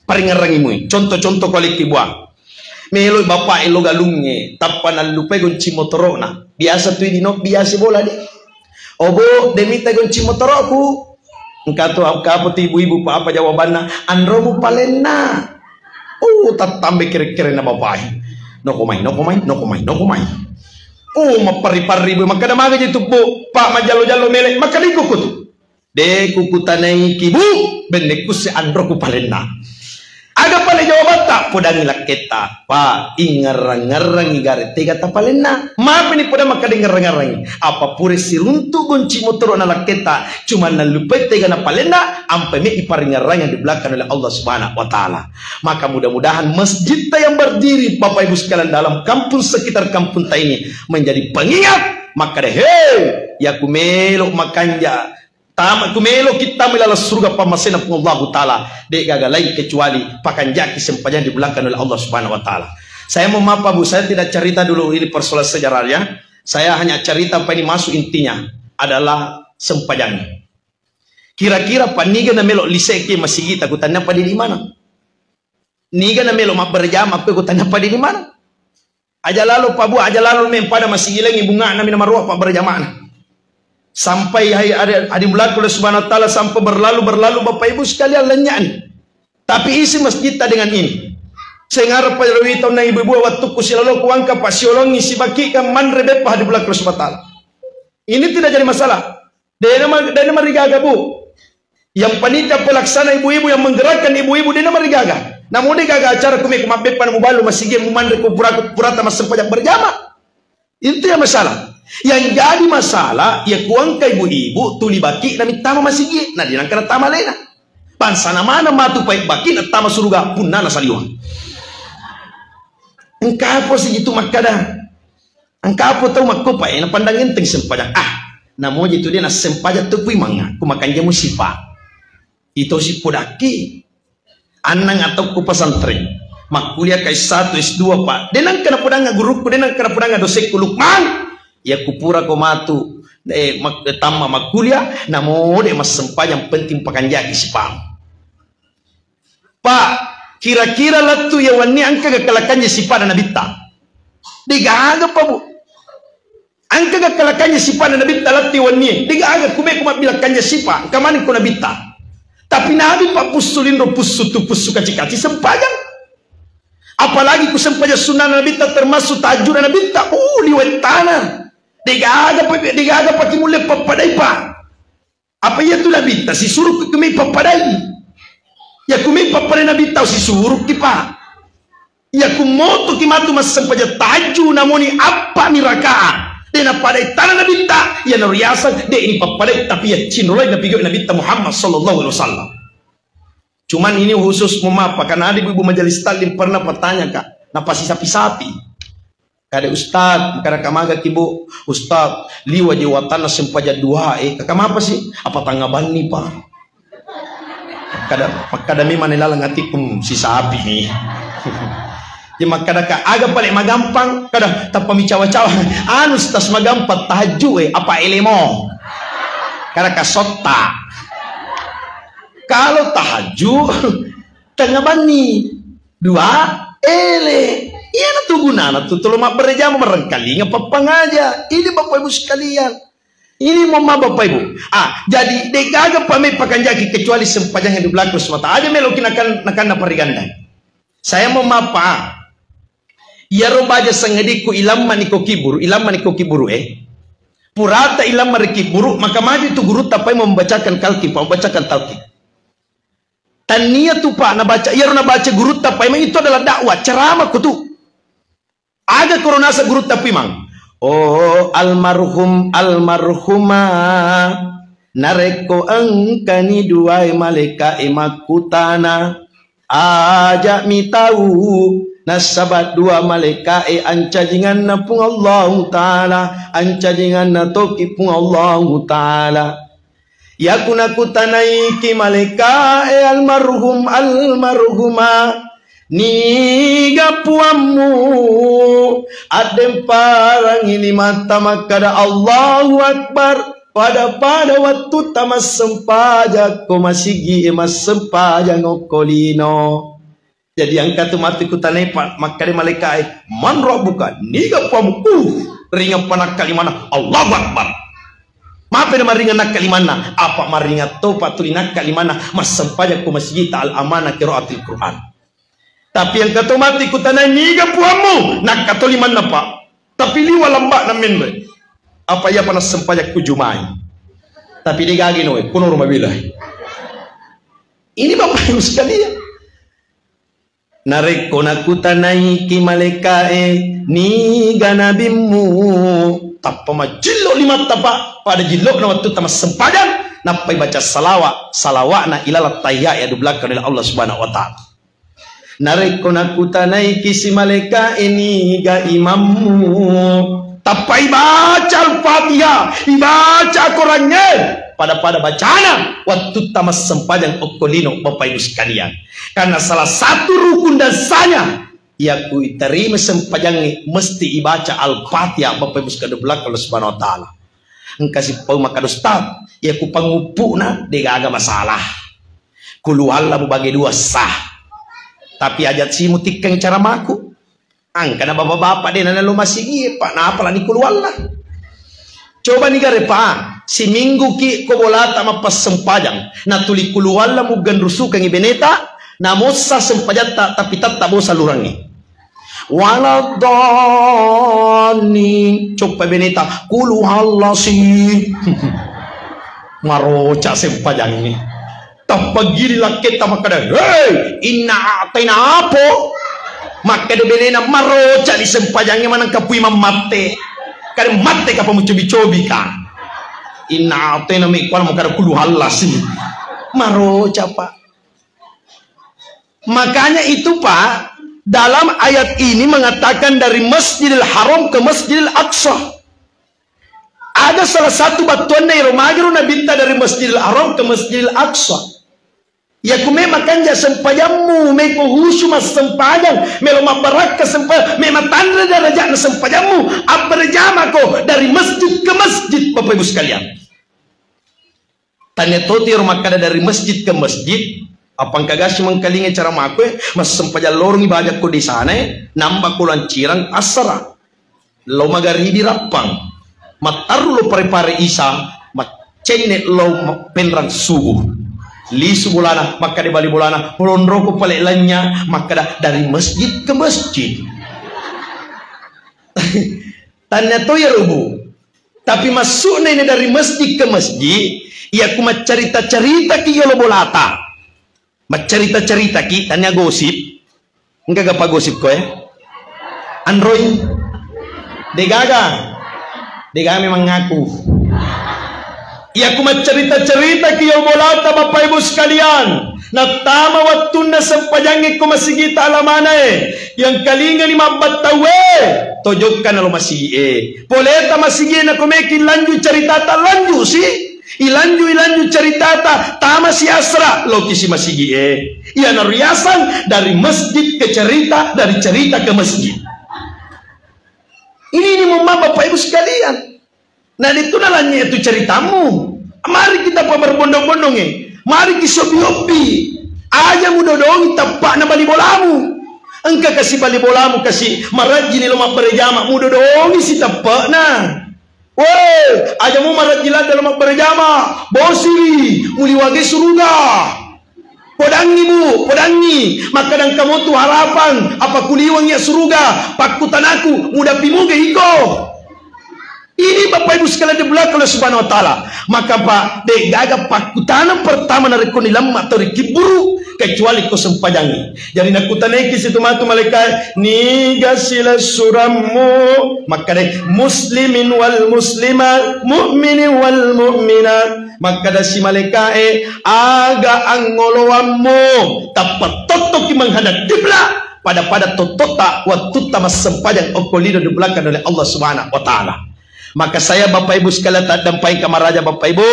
paringarangimu contoh-contoh kolektif buah melo bapak elo galungnya tapan lupa gonci motorona biasa tuh di nok biasa bola deh obo demita gonci motoroku engkau tuh apa ibu-ibu apa jawabannya andromu palena tatambe kira-kira na bapak no komai mapari-pari maka ada maga itu bu pak majalo-jalo melek maka likuku tuh de kuku tanai kibu beneku se androku palena. Ada paling jawaban tak podang laketa pa ingarang-ngarang igare tega tapalena maaf ini poda maka dengar-ngarang apa pure siruntu gonci motor na laketa cuma na lupa tega na palena ampe me iparingarang yang di belakang oleh Allah Subhanahu wa taala. Maka mudah-mudahan masjid yang berdiri Bapak Ibu sekalian dalam kampung sekitar kampung ta ini menjadi pengingat maka deh ya kumelo makanja tamat kumelo kita melala surga pamasena pun Allah Ta'ala dek gagal lagi kecuali pakanjaki sempadan di belakang oleh Allah Subhanahu Wa Ta'ala. Saya mau maaf Bu, saya tidak cerita dulu ini persoalan sejarahnya, saya hanya cerita apa ini masuk intinya adalah sempadan. Kira-kira Pak Niga na melo liseke masih kita kutanya pada di mana? Niga na melo mak berjam apa kutanya pada di mana? Aja lalu Pak Bu, aja lalu mempada masih gilang bunga na nama ruah Pak berjamaah. Sampai hari belakang oleh Subhanahu wa taala sampai berlalu Bapak Ibu sekalian lenyaan. Tapi isi masjid dengan ini. Saya ngarep pada wito na ibu-ibu waktu kusilalo kuangka pasiolong isi baki kan manrebe pa di belakang Subhanahu wa taala. Ini tidak jadi masalah. Dena marigaga Bu. Yang panitia pelaksana ibu-ibu yang menggerakkan ibu-ibu dena marigaga. Namun dia gagal acara kumek mabepan mubalu masih game mandre purata masih pajak berjamaah. Itu yang masalah. Yang jadi masalah ya kuangka ibu-ibu tuli baki na mitama masigi na dinangkana tama lena pansana mana matu paik baki na tama surga punna na saliwan engkapo segitu makada engkapo tau makopa na pandang enteng sempajang namo jitu dia na sempajang tu pui manga kumakan jamu sipa itu si podaki anang atau ku pesantren mak kuliah kai 1 S2 Pak denang kana podanga guruku denang kana podanga dosek Lukman Ya kupura ko matu tamma makulia namo de mas sempayang penting pakanjaki si pam. Pak, kira-kira latu ya wani angka kekalakannya si pada nabita. Digaga pa bu. Angka kekalakannya si pada nabita latu wani. Digaga kume kumabilakannya si pa. Kamani ko nabita. Tapi nabi pak pusulindo pusu kaci-kaci sempayang. Apalagi ku sempayang sunnah nabita termasuk tajur nabita. Liwet tanah. Digaga pakai mulai papadai pak. Apa ya tu nabita? Si suruh kami papadai. Ya kami papadai nabita si suruh kipa. Ya kumoto kimatu mas sempaja taju namoni apa miraka. Dan papadai tanah nabita. Ya nariasa de ini papadai tapi ya cinolai nabi nabita Muhammad sallallahu alaihi wasallam. Cuman ini khusus memapa karena ada ibu majelis taklim pernah bertanya kak. Napa si sapi-sapi? Kada ustad, kada kamaga kibo ustad liwa di watana sempaja dua kakam apa sih? Apa tanggapan nih pak? Kada memang nilalang hati pun si sapi nih. Jadi kada ka agak paling magampang kada tanpa micawa-cawa. Anus tas magampang tahaju apa elemo? Kada ka sotta. Kalau tahaju tanggapan nih dua ele. Iya na tuh guna na tuh tolong bereja merengkali ngapapang aja. Ini bapak ibu sekalian. Ini mama bapak ibu. Jadi degaga pamay pakanjaki kecuali sempajang yang di belakang semata aja melokin akan napariganda. Saya mau mapa. Ya robaja sangediku ilam maniko kiburu Purata ilam marikiburu maka maju itu guru tapai membacakan kalki, membacakan talki. Tania tuh pak nabaca, iya nabaca guru tapai itu adalah dakwah ceramah kutu. Ada koronasa guru tapi mang. Oh almarhuma nareko angkani duai maleka emakutana aja mi tahu nasabat dua maleka ancajingan na pung Allah taala ancajingan na toki pung Allah taala ya kunakutanai ki maleka almarhuma niga puamu adem parang ini mata makada Allahu Akbar pada waktu tamas sempaja ko masigi emas sempaja ngokolino. Jadi angkat tu mati kutanai makade malaikat man rabbuka niga puamu ringan panak kalimana Allahu Akbar. Maaf na maringan nak kalimana apa maringat to patulinak kalimana mas sempaja ko masigi ta'al amana qiraatil Quran. Tapi yang kata mati kutanai niga puamu nak katoliman na pak. Tapi liwa lambak na minre. Apa ya panas sempajak kujumai. Tapi digagi noe kuno rumah bilai. Ini bapak ibu sekalian. Nareko nakutanai ki malekae niga nabimu. Tapa majillo lima tapa pada jillo na waktu tamas sempajak. Napai baca salawat na ilalat tayya ya dublakan oleh Allah Subhanahu wa taala. Nareko nakutanai kisi maleka ini ga imammu tapai baca al-fatihah ibaca Qurannya pada bacana waktu tamas sempajang okolino bapak ibu sekalian karena salah satu rukun dasarnya ya ku terima sempajang mesti ibaca al-fatihah bapak ibu sekalian belakang Allah Subhanahu wa taala engkasih pau maka ustaz ya ku pangupuna dega masalah kulualla bagi dua sah. Tapi ajat si mutikang cara maku. Angka na bapak-bapak din na lumasi pak na apalah ni kulwala. Coba ni gare pa si minggu ki ko bolata mapas sempajang na tuli kulwala mo ganrusu kang ibeneta na mosa sempajata tapi tatta bosa lurangi. Waladani coba beneta kuluhallasi. Maroca sempajang ini. Tapagiri lakit makada hey inna ataina apo makada benena maroca di sempajangnya manang kapui mamate kare mate ka pamucobi-cobi ka inna ataina mi kwal makada kulu halasi maroca pak. Makanya itu pak dalam ayat ini mengatakan dari Masjidil Haram ke Masjidil Aqsa ada salah satu batuan dari Romagiro nabinta dari Masjidil Haram ke Masjidil Aqsa. Ya kume makan ja sempajamu, me ko husu mas sempajang, melo mabaraka sempa, me matandra darajat na sempajamu, aberjama ko dari masjid ke masjid, Bapak Ibu sekalian. Tanya toti rumah kada dari masjid ke masjid, apang kagas mengkalingi cara makwe, mas sempajang lorong ibadah ko di sana, nambah ko lancirang asara, lo magari di rapang, mataru lo pare-pare isa, macene lo penrang subuh. Lisu bulana, maka di bali bulana, roko palelannya, maka dari masjid ke masjid. Tanya to ya rubu. Tapi masuk ini dari masjid ke masjid, ya aku cerita-cerita ki yolo bolata. Cerita-cerita ki, tanya gosip. Enggak apa gosip ko Android. Degaga memang ngaku. Ya kuma cerita-cerita kiyo bolata Bapak Ibu sekalian. Natama waktu na sempajangi ko masigita alamana yang kalinga ni mabatawe. Tojokkan alo masigi Poleta masigi na kumekin lanju cerita ta lanju si. Ilanju cerita ta tama si asra loki si masigi Ia nariasan dari masjid ke cerita, dari cerita ke masjid. Ini mama Bapak Ibu sekalian. Nah itu nalanya itu ceritamu. Mari kita berbondong-bondong Mari kisobi-obi. Aja mudodongi tapak na bali bolamu. Engka kasih bali bolamu kasih marajini lo maberjama mudodongi si tapak na. Woi, aja mu marajilan dalam maberjama. Bosi, muliwage suruga. Podangi bu, podangi. Maka dan kamu tu harapan apa kuliwang ya suruga. Pakutanaku muda pimuge iko. Ini Bapak Ibu sekalian di belakang oleh Subhanahu wa taala. Maka Pak degaga pakutanan pertama dari kunilam atau kiburu kecuali ko sempajangi. Jadi nakutaneki situ matu malaikat niga sila suramu maka deh muslimin wal muslimat mu'minin wal mu'minat maka dah si malaikat aga angolowamu tapat totok menghadap kiblat pada totota waktu tamas sempajang okolido di belakang oleh Allah Subhanahu wa taala. Maka saya Bapak Ibu sekalian tak dampai kamaraja Bapak Ibu.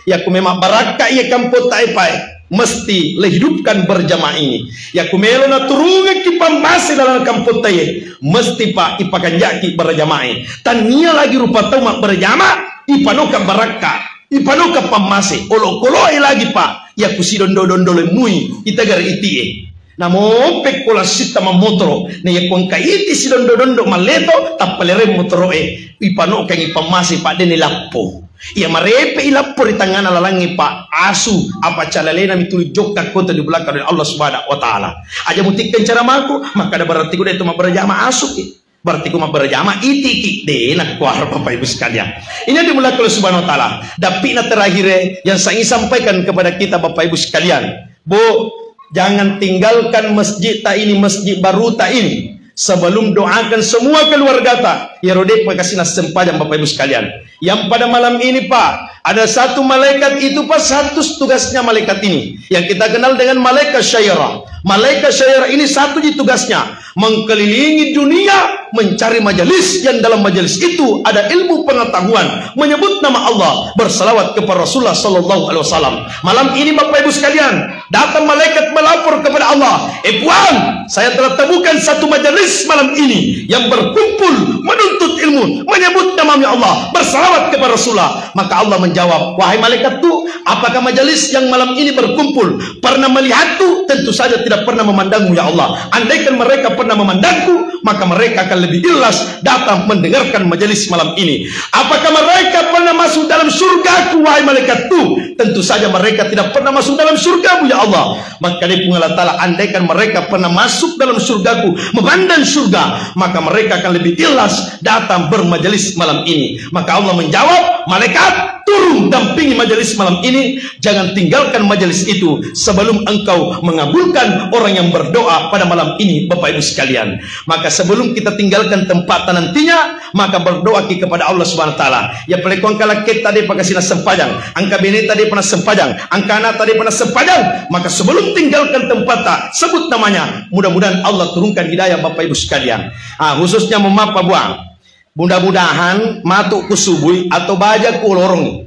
Ya ku memang baraka ia kamput taipai. Mesti lehidupkan berjamaah ini. Ya ku melo na turungan ki pamasi dalam kamput tai. Mesti Pak ipakan jaki berjamaah. Tania lagi rupa tau mak berjamaah. Ipanoka baraka. Ipanoka pamasi. Olo-koloi lagi Pak. Ya ku si dondo-dondole mui. Ita gar itie. Namo pekola sita mamotro ne yakon kaiti si dondo maleto tapalere motro ipano kang ipamasi Pak dene lappo ia marepe ilappo di tangan lalangi Pak asu apa calalena mituli jokka kota di belakang dari Allah Subhanahu wa taala aja mutikkan cara maku maka ada berarti ku itu berjama asu berarti ku berjama itiki de nak kuar Bapak Ibu sekalian ini dimulai oleh Subhanahu wa taala dapina terakhir yang saya sampaikan kepada kita Bapak Ibu sekalian Bu. Jangan tinggalkan masjid tak ini, masjid baru tak ini. Sebelum doakan semua keluarga tak. Ya rodek makasih sempajang Bapak Ibu sekalian. Yang pada malam ini Pak, ada satu malaikat itu Pak, satu tugasnya malaikat ini. Yang kita kenal dengan malaikat syairah. Malaikat syairah ini satu di tugasnya. Mengkelilingi dunia, mencari majelis yang dalam majelis itu ada ilmu pengetahuan. Menyebut nama Allah, bersalawat kepada Rasulullah Sallallahu Alaihi Wasallam. Malam ini Bapak Ibu sekalian, datang malaikat melapor kepada Allah. Puan, saya telah temukan satu majelis malam ini yang berkumpul menuntut ilmu, menyebut nama Allah, bersalawat kepada Rasulullah. Maka Allah menjawab, wahai malaikat tu, apakah majelis yang malam ini berkumpul pernah melihatku? Tentu saja tidak pernah memandangmu ya Allah. Andaikan mereka pernah memandangku, maka mereka akan lebih ikhlas datang mendengarkan majelis malam ini. Apakah mereka pernah masuk dalam surgaku wahai malaikat tu? Tentu saja mereka tidak pernah masuk dalam surgamu ya Allah. Maka dia Allah Ta'ala, andaikan mereka pernah masuk dalam surgaku, memandang surga, maka mereka akan lebih ikhlas datang bermajelis malam ini. Maka Allah menjawab, malaikat turun dampingi majelis malam ini. Jangan tinggalkan majelis itu sebelum engkau mengabulkan orang yang berdoa pada malam ini Bapak Ibu sekalian. Maka sebelum kita tinggalkan tempat nantinya, maka berdoa kepada Allah Subhanahu wa taala. Ya pelekong kala kita tadi pakai sina sempajang, angka bini tadi pernah sempajang, angka anak tadi pernah sempajang. Maka sebelum tinggalkan tempat tak sebut namanya, mudah-mudahan Allah turunkan hidayah Bapak Ibu sekalian. Khususnya memapa buang. Mudah-mudahan matuk ku subui atau baja ku lorong.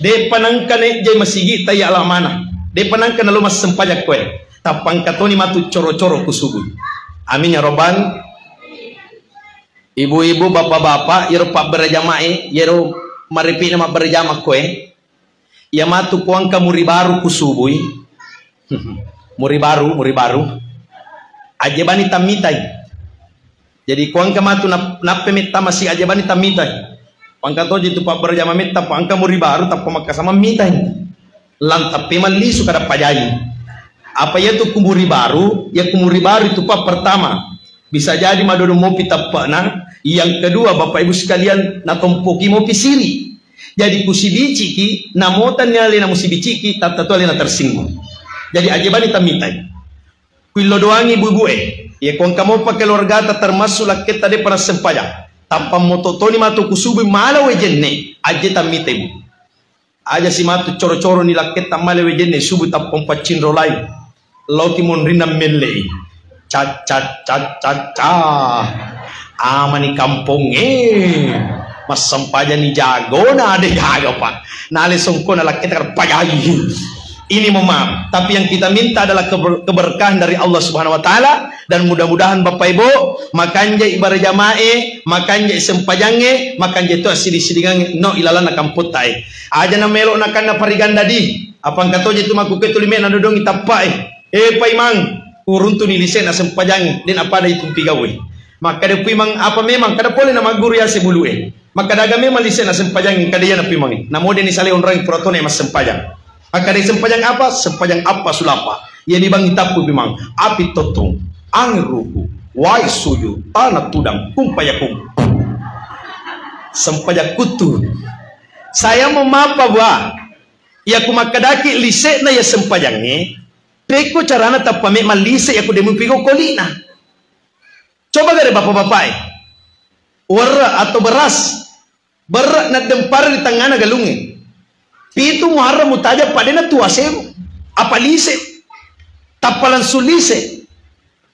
De panangkan jay masigi tayo alamana. De panangkan lalu mas sempajak kue. Tapang katoni matu coro-coro kusubu. Amin ya robbal. Ibu-ibu, bapak-bapak, yero pak berjamae, yero maripi nama berjama kue. Ya matu kuang ka muri baru kusubui. muri baru. Ajebani tamitai. Jadi kuang ka matu nape mita masih ajebani tamitai. Pangkato jitu pak berjama mita pangka muri baru tak pemakasama mitai. Lantap pemali suka ada pajai. Apa ya tu kumuri baru? Ya kumuri baru itu pak pertama bisa jadi madodo mopi tapana. Yang kedua bapak ibu sekalian na tompoki mopi siri. Jadi kusibiciki namotan nyali na musibiciki tatato na tersinggung. Jadi ajebani tamitai. Kuilo doangi ibu-ibu ya kuang kamu pakai keluarga termasuk laki tadi para sempajak. Tanpa mototoni matu kusubi malawe jenne aje tamitai bu. Aja si matu coro-coro ni laki malawe jenne subu tapong pacin rolai. Lauti mon rina mele. Cat. Amani kampung mas sempaja ni jago na ada jago pak. Nale songko na laki terpajayi. Ini memang, tapi yang kita minta adalah keberkahan dari Allah Subhanahu wa taala dan mudah-mudahan Bapak Ibu makanya ibarat jamae, makanya sempajange, makanya itu asidi-sidingan no ilalana kamputai. Aja na melo na kana pariganda di. Apang katoje itu maku ketulime na dodong itapai. Paimang urun tu ni lisen na sempajange den apa ada itu pigawe. Maka de pimang apa memang kada pole na maguru ya sebulu Maka daga memang lisen na sempajange kada ya na pimang. Namo den isale onrang protone mas sempajang. Maka dari sempajang apa sulapa yang dibangi tapu memang api totong angruhu wai suju tanah tudang kumpayakum sempajak kutu saya memapa buah ya kumakadaki lise na ya sempajangnya peko carana tapame malise ya kudemu pigo kolina coba gare bapak-bapak warra atau beras berat na dempar di tangana galungi Pitu muharram mutaja padena tuasem apa lise tapalan sulise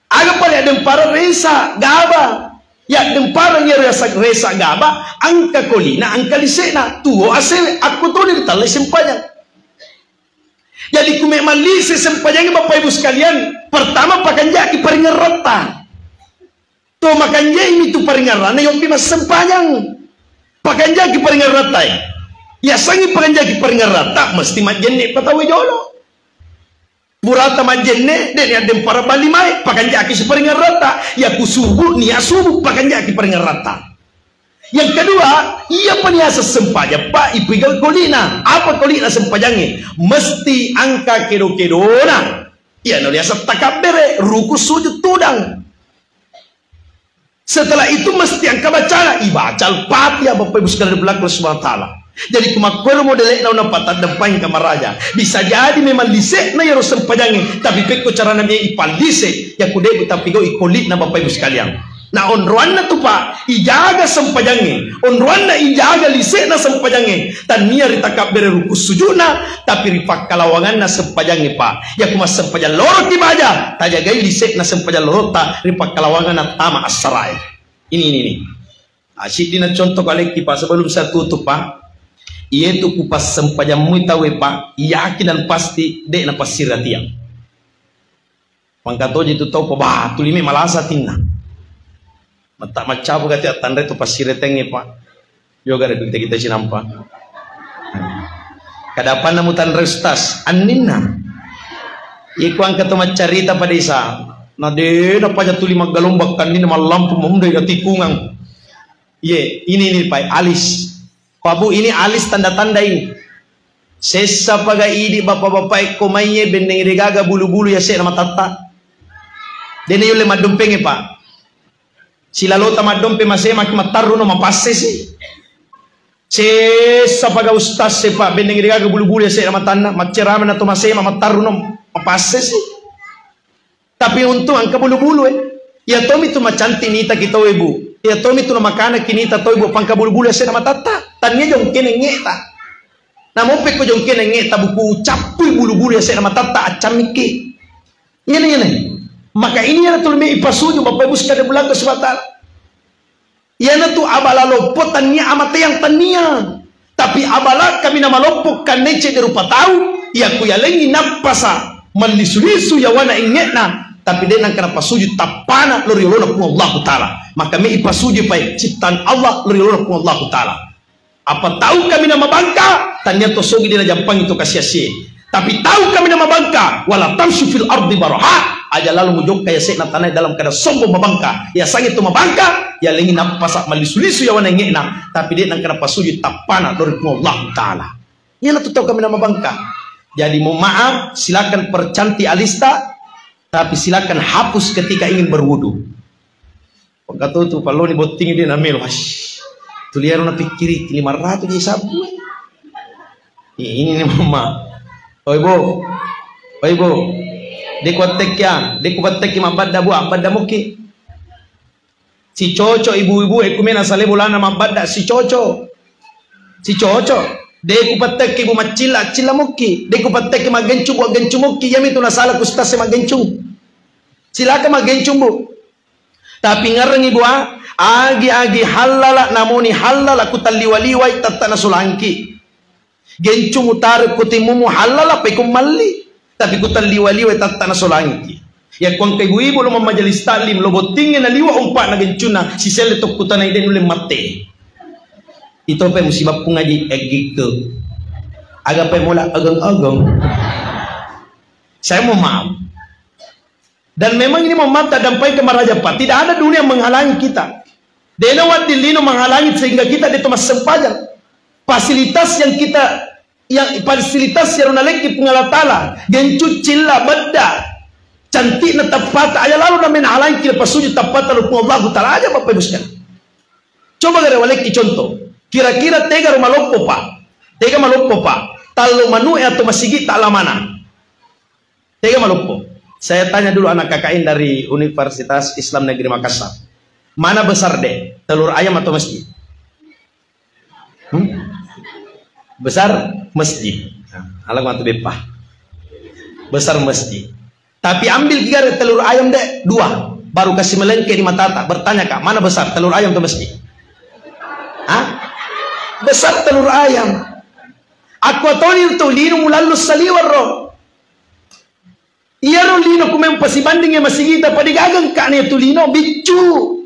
aga pale dempara resa gaba ya dempara nya resa gaba angka kolina angka lisena tuo ase aku to ni talai sempanya jadi kume malise sempanya Bapak Ibu sekalian pertama pakanja ki paringarata to makanja ini tu paringarana yang pimas sempanyang pakanja ki paringarata ya sangi penganjaki peringarata mesti majenne patawe jolo burata majenne den ya dem para bali mai pakanjaki seperingarata ya kusubu ni asubu pakanjaki peringarata yang kedua ia peniasa sempaja pak ipigal kolina apa kolina sempajange mesti angka kedo-kedona ya no liasa takabere ruku sujud tudang setelah itu mesti angka bacala ibacal Fatihah Bapak Ibu sekalian belakang Subhanahu wa taala. Jadi kumakwero modele na unapata depan kamaraja bisa jadi memang lise na yaro sempajangin tapi peko cara namanya ipalise ya kudebu tapi go ikolit na Bapak Ibu sekalian na onruan na tu pak ijaga sempajangin onruan na ijaga lise na sempajangin tan niya ritakap bere rukus sujuna tapi ripak kalawangan na sempajangin pak ya kumas sempajang lorot ibaja tajagai lise na sempajang lorot ta ripak kalawangan na tama asarai ini asyik dina contoh kolektif pak sebelum saya tutup pak yaitu kupas sempajang muitawe pak yakin dan pasti dek na pasir tiang pangkato jitu tau pa batu lime malasa tingna mata macabu gati atanda itu pasir tenge pak yoga ada kita sinampa kadapan namutan restas anninna iku angkat macarita pada isa na de na paja tuli magalombak kanina malampu mamday na tikungang ini pak alis Pabu ini alis tanda-tanda ini. Sesa paga idi bapak-bapak komainye bendeng regaga bulu-bulu ya se nama tata. Dene yule madompenge pak. Silalota madompe masih makin mataru no mapasse sih. Sesa paga ustaz se pak bendeng regaga bulu-bulu ya se nama tanah maceramen atau masih mataru no mapasse sih. Tapi untung angka bulu-bulu ya tomi tu macanti nita kita ibu. Ya tomi tu makana kinita toy bu pangka bulu-bulu ya se nama tata. Tanya jong kene ngeta. Namo pe ko jong kene ngeta buku capui bulu-bulu ya saya nama tata acamike. Ini. Maka ini yang tulme ipasuju Bapak Ibu sekalian bulan kesempatan. Yana tu abala lopo tania amate yang tania. Tapi abala kami nama lopo kanece de rupa tahu ya ku yalengi napasa malisulisu ya wana ingetna tapi dia nang kana pasuju tapana lori lona ku Allah taala maka me ipasuju pai ciptaan Allah lori lona ku Allah taala apa tahu kami nama bangka tanya to sogi dia jampang itu kasia-sia tapi tahu kami nama bangka wala tamshu fil ardi baraha aja lalu mujok kaya sekna tanah dalam kada sombong mabangka ya sangi tu mabangka ya lengi napasa malisulisu ya wana ingetna tapi dia nang kana pasuju tapana lori ku Allah taala ila tu tahu kami nama bangka. Jadi mau maaf, silakan percantik alista, tapi silakan hapus ketika ingin berwudu. Pagkato tu kalau ni boting dia namel, tu liar na pikiri 500 je sabu. Ini ni mama. Oi bo, Deku atek mabada bu, mabada muki. Si coco ibu-ibu ekumena sale bulana mabada si coco. Deku patek ibu macila muki. Deku patek magencu muki. Yami tu nasala kustase magencu. Silakan magencu bu. Tapi ngarang ibu agi halala namuni halala kutaliwaliwai tatana sulangki. Gencu mutar kutimumu halala pekum mali. Tapi kutaliwaliwai tatana sulangki. Ya kuang kay ibu lo majalis talim lo botingin na liwa umpa na gencuna si sele tok kutana iden ulim mate. Ito pa musibah ko ngaji gitu. Agak pa mula agong-agong. Saya mau maaf. Dan memang ini mau maaf dampai ke Marajapahit. Tidak ada dunia yang menghalangi kita. Denawat dilino menghalangi sehingga kita di tempat sempajan. Fasilitas yang fasilitas yang naleki pengalatala. Gencu cilla bedda. Cantik na tapat. Ayah lalu na menghalangi kita pasuju tapat lalu Allah Ta'ala aja Bapak Ibu sekalian. Coba gara waleki contoh. Kira-kira tega maloppo pak, talo manu atau masigi tak mana? Tega maloppo. Saya tanya dulu anak KKN dari Universitas Islam Negeri Makassar, mana besar deh, telur ayam atau masjid? Besar masjid. Alang matu bepah. Besar masjid. Tapi ambil 3 telur ayam deh 2, baru kasih melengke di mata tak. Bertanya kak, mana besar telur ayam atau masjid? Besar telur ayam. Aku atoni itu lino mulalu saliwar ro. Iya ro lino kumem pasibanding yang masih kita padigagang kane itu lino bicu.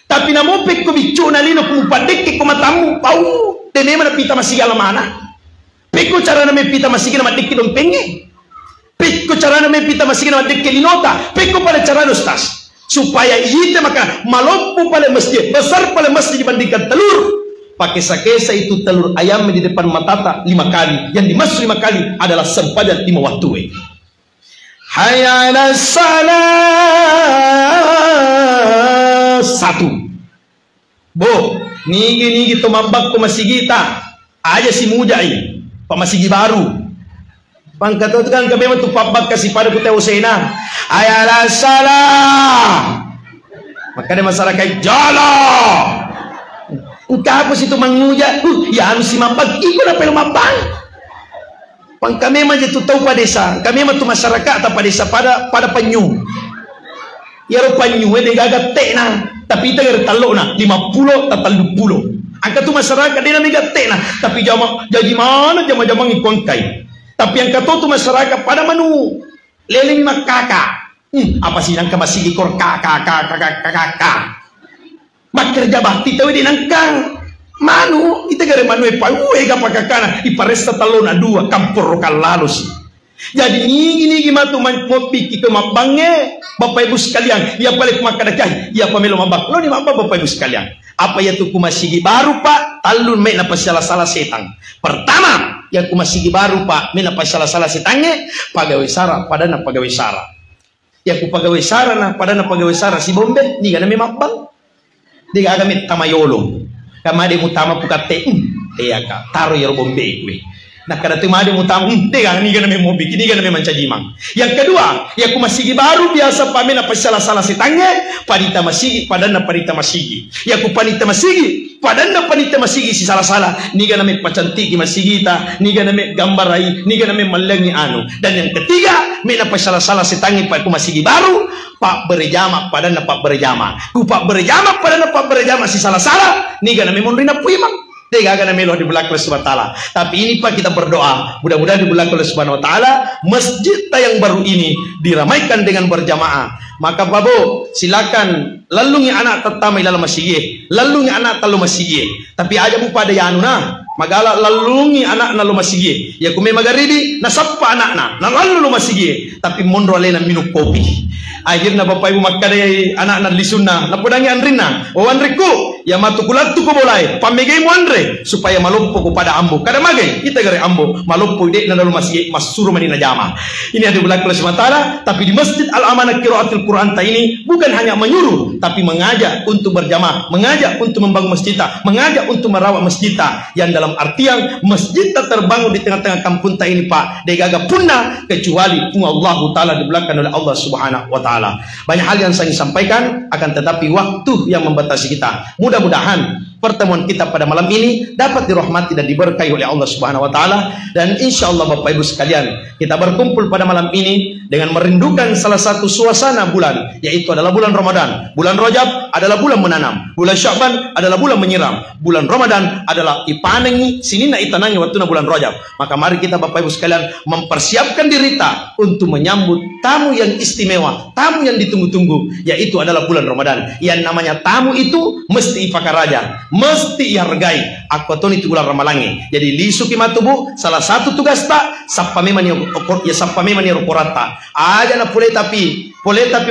Tapi namopek ko bicu na lino kumupadek ko matamu pau. Dene mana pita masih alamana. Peko cara na me pita masih na madek dong penge. Peko cara na me pita masih na madek linota. Peko pada cara nostas. Supaya ite maka maloppo pada masjid besar pada masjid dibandingkan telur. Pakai sakesa itu telur ayam di depan matata 5 kali. Yang dimaksud 5 kali adalah sempadan 5 waktu. Hayya 'alas salah. 1. Bo, nigi tumambak ko masigita. Aja si muda ini. Pamasigi baru. Pangkatot kan kami tu pabak kasi pada ku teu sena. Hayya 'alas salah. Maka ada masyarakat jala. Tapos itu menguja, ya anu si mabag, iko na pelo mabang. Pang kami man jatuh tahu pada desa, kami man tu masyarakat atau pada desa pada penyu. Ya ro penyu, de gagate na, tapi ita gar talo na 50 ta 30. Angka tu masyarakat dia na migate na, tapi jadi mana jama-jama ngikongkai. Tapi yang kata tu masyarakat pada manu leling makaka. Apa sih nang masih ikor kakak. Makerja bakti tahu di nangkang manu ita gare manu pau ega pakakana iparesta talona 2 kampur kalalus. Jadi ini matu mopi ke mabange Bapak Ibu sekalian ya balik makadakah ya pamelo mabak lo ni mabak Bapak Ibu sekalian apa ya tu kumasigi baru pak talun me na pasalah-salah setan. Pertama yang kumasigi baru pak me na pasalah-salah setange pagawe sara padana pagawe sara ya ku pagawe sara na padana pagawe sara si bombe ni gana me mabang dia agamit tamayolo kamade mutama pukate ya ka taro yero bombe gue nah kada temade mutama dia ni gana me mobi ni gana me mancajimang. Yang kedua ya ku masigi baru biasa pamena pasalah-salah setange panita masigi padana panita masigi ya ku panita masigi padana panita masigi si salah-salah ni gana me pacantiki masigita ni gana me gambarai ni gana me malengi anu. Dan yang ketiga mena pasalah-salah setange pa ku masigi baru pak berjama padana pak berjama ku pak berjama padana pak berjama si salah-salah ni gana me mondrina puimang Tega akan melo di belakang Allah Subhanahu wa taala. Tapi ini Pak kita berdoa, mudah-mudahan di belakang Allah Subhanahu wa taala masjid yang baru ini diramaikan dengan berjamaah. Maka Babu silakan lalungi anak tatama dalam masjid, lalungi anak talu masjid. Tapi aja bu pada ya anuna magala lalungi anak nalu masjid. Ya kume magaribi nasappa anak na lalu masjid. Tapi mondro alena minum kopi. Akhirnya Bapak Ibu makadai anak na lisunna napudangi andrina o andriku ya matukulat tu ko bolai pamegay mo andre supaya malumpo ko pada ambo kada magay kita gare ambo malumpo ide na dalam masjid masuru manina jama. Ini ada belakang Allah Subhanahu wa taala, tapi di Masjid Al-Amanah Qiraatul Quran ini bukan hanya menyuruh tapi mengajak untuk berjamaah, mengajak untuk membangun masjid, mengajak untuk merawat masjid yang dalam artian masjid terbangun di tengah-tengah kampung ini Pak degaga punna kecuali Allah taala di belakang oleh Allah Subhanahu wa taala. Banyak hal yang saya sampaikan, akan tetapi waktu yang membatasi kita. Mudah-mudahan pertemuan kita pada malam ini dapat dirahmati dan diberkahi oleh Allah Subhanahu wa taala, dan insyaallah Bapak Ibu sekalian, kita berkumpul pada malam ini dengan merindukan salah satu suasana bulan, yaitu adalah bulan Ramadan. Bulan Rajab adalah bulan menanam, bulan Sya'ban adalah bulan menyiram, bulan Ramadan adalah ipanengi sinina itanangi waktuna bulan Rajab. Maka mari kita Bapak Ibu sekalian mempersiapkan diri kita untuk menyambut tamu yang istimewa, tamu yang ditunggu-tunggu, yaitu adalah bulan Ramadan. Yang namanya tamu itu mesti ifakaraja, mesti dihargai. Aku toni itu bulan Ramalangi. Jadi lisuki matubu salah satu tugas tak sappa memang ya sappa memang ya rukorata. Aja na pule tapi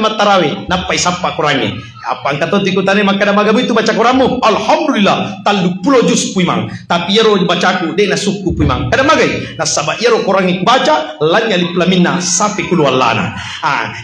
matarawi napai sappa kurangi. Apa angkat ikutane maka magabu itu baca Quranmu. Alhamdulillah talu pulo jus puimang. Tapi yero dibacaku de na suku puimang. Kada magai nasaba yero kurangi baca lanya liplamina sapi kulualana.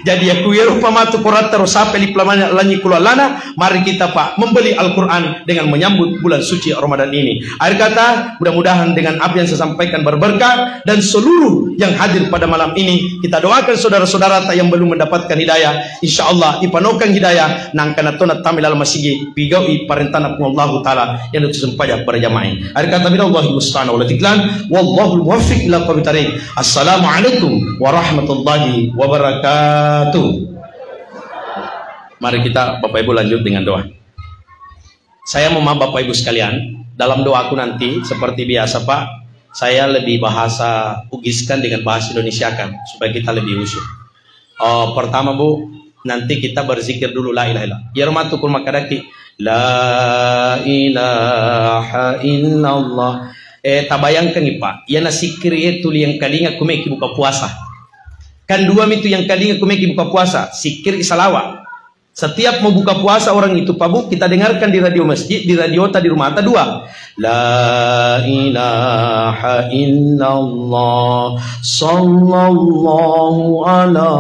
Jadi aku yero pamatu Quran terus sapi liplamina lanya kulualana. Mari kita Pak membeli Al-Quran dengan menyambut bulan suci Ramadan ini. Akhir kata, mudah-mudahan dengan apa yang saya sampaikan berberkah, dan seluruh yang hadir pada malam ini kita doakan saudara-saudara yang belum mendapatkan hidayah, insyaallah ipanokan hidayah nang kana tona tamil al masjid bigawi parentana Allah taala yang itu pajak pada jamaah. Akhir kata billahi subhanahu wa ta'ala wallahu muwaffiq ila aqwamit thariq. Assalamualaikum warahmatullahi wabarakatuh. Mari kita Bapak Ibu lanjut dengan doa. Saya mohon maaf Bapak Ibu sekalian, dalam doaku nanti seperti biasa Pak, saya lebih bahasa ugiskan dengan bahasa Indonesia kan, supaya kita lebih khusyuk. Pertama Bu, nanti kita berzikir dulu la ilaha illallah. Ya rahmatukul makadaki la ilaha illallah. Tabayangkan nih Pak, ya nasikir itu yang kalinga kumeki buka puasa. Kan dua itu yang kalinga kumeki buka puasa, sikir salawat. Setiap mau buka puasa orang itu Pak Bu, kita dengarkan di radio masjid, di radio tadi rumah ta dua. La ilaha illallah sallallahu ala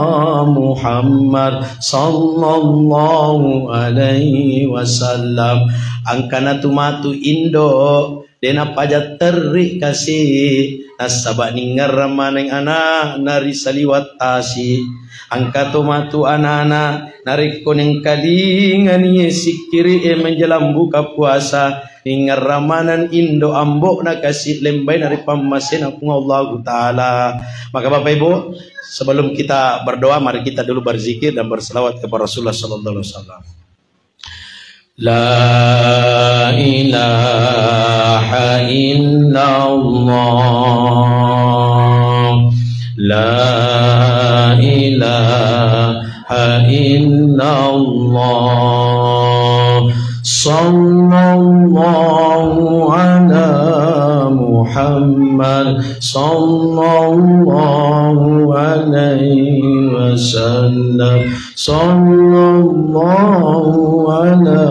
Muhammad sallallahu alaihi wasallam. Angkana tumatu Indo dena pajat terik kasih nasabak ningar ramaneng anak nari saliwat tasi. Angka tomatu anak-anak narik kuning kadingan sikiri menjelang buka puasa ingar ramanan Indo ambok nak kasih lembai dari pamasen aku Allah taala. Maka Bapak Ibu, sebelum kita berdoa mari kita dulu berzikir dan berselawat kepada Rasulullah sallallahu alaihi wasallam. La ilaha illallah la ilaha illallah sallallahu ala Muhammad sallallahu alaihi wasallam sallallahu ala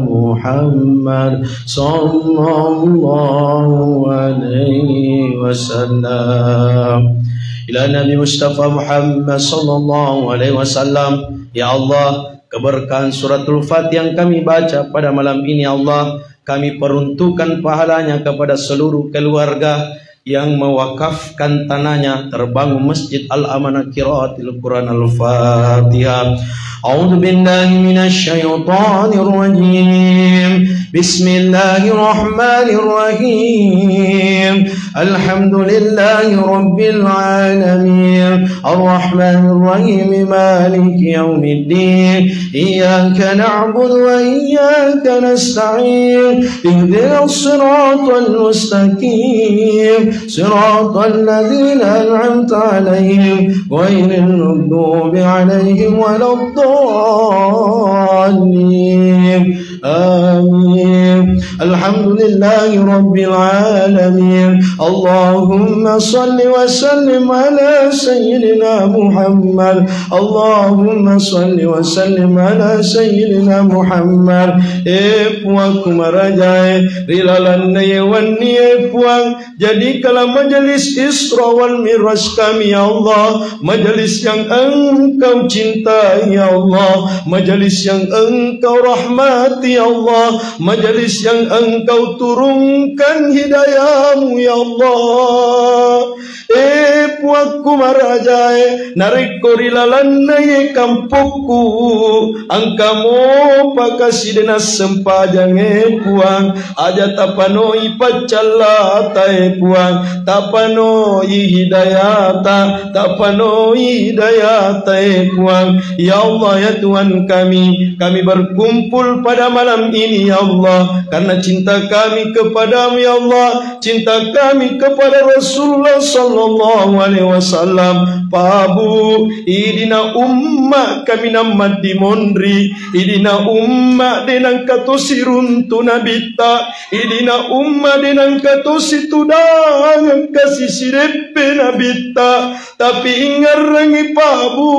Muhammad sallallahu alaihi wasallam ila Nabi Mustafa Muhammad sallallahu alaihi wasallam. Ya Allah, keberkahan suratul Fatihah yang kami baca pada malam ini, Allah, kami peruntukkan pahalanya kepada seluruh keluarga yang mewakafkan tanahnya terbangun Masjid Al-Amanah Qiraatul Quran Al-Fatihah. A'udzu billahi minasy syaithanir rajim. Bismillahirrahmanirrahim. Alhamdulillahi rabbil alamin. Ar-Rahmanir Rahim. Maliki yaumiddin. Iyyaka na'budu wa iyyaka nasta'in. Ihdinas siratal mustaqim. Siratal ladzina an'amta 'alaihim ghairil maghdubi 'alaihim waladdallin. Amin. Alhamdulillahi rabbil alamin. Allahumma salli wa sallim ala sayyidina Muhammad. Allahumma salli wa sallim ala sayyidina Muhammad. Puang kumarajai rilalan nayawan niye puang. Jadikanlah majelis Isra wal Miraj kami ya Allah, majelis yang Engkau cintai ya Allah, majelis yang Engkau rahmati ya Allah, majelis yang Engkau turunkan hidayahmu ya Allah. Puakku marajai nariko rilalan naye kampukku angkamo pakasi dena sempajang puang aja tapanoi pacalata puang tapanoi hidayata tapanoi hidayata puang. Ya Allah ya Tuhan kami berkumpul pada malam ini ya Allah karena cinta kami kepadamu ya Allah, cinta kami kepada Rasulullah sallallahu alaihi wasallam. Pabu idina umma kami nama dimondri, idina umma denang katosirun tu nabita, idina umma denang katositudang kasih sirepe nabita. Tapi ingarangi pabu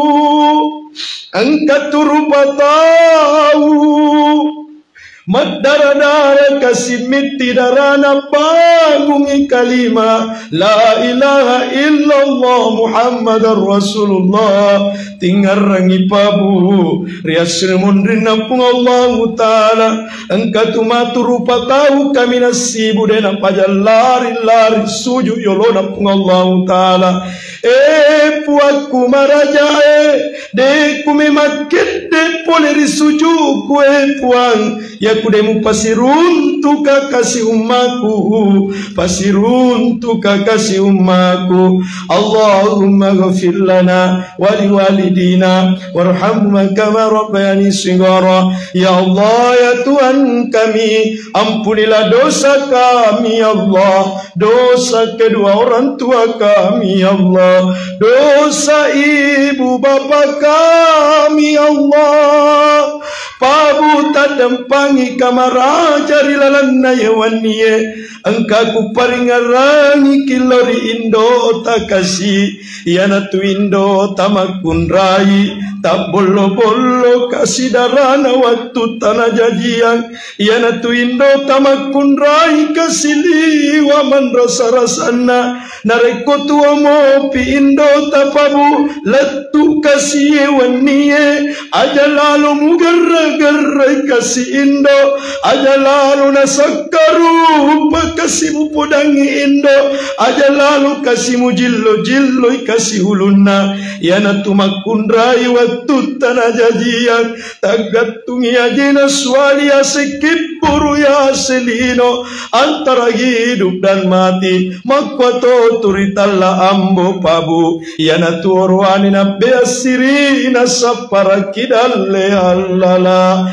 angkat turupa tahu Madara-dara kasimiti darana pagungi kalima La ilaha illallah Muhammadar Rasulullah. Tingarangi pabu riasil mundrina pung Allah Ta'ala. Engkatu rupa tahu kami nasibu dena pajalari-lari suju yolona pung Allah Ta'ala. Puaku marajae deku memakit de poleri suju kue puang ya kudemu pasiruntu kakasi umaku, pasiruntu kakasi umaku. Allahumma ghafir lana wali walidina warhamhuma kama rabbayani shighara. Ya Allah ya Tuhan kami, ampunilah dosa kami ya Allah, dosa kedua orang tua kami ya Allah, dosa ibu bapa kami ya Allah. Pabu tadampangi kamaraja rilalan nayawaniye engkaku paringarangi kilori indo takasi yana tu indo tamakun rai tak bolo-bolo kasih darana waktu tanah jajian yana tu indo tamakun rai kasih liwa man rasa-rasana nareko tua mopi indo tapabu letu kasih waniye aja lalu mugarra-garra kasih indo aja lalu nasakaru kasih pudangi indo aja lalu kasih mujillo-jillo kasih huluna yana tumakundrai waktu tanah jajian tagatungi ajina swali asekip buru ya selino antara hidup dan mati makwato turitalla ambo pabu yana tuorwani na beasiri na sapara kidalle allala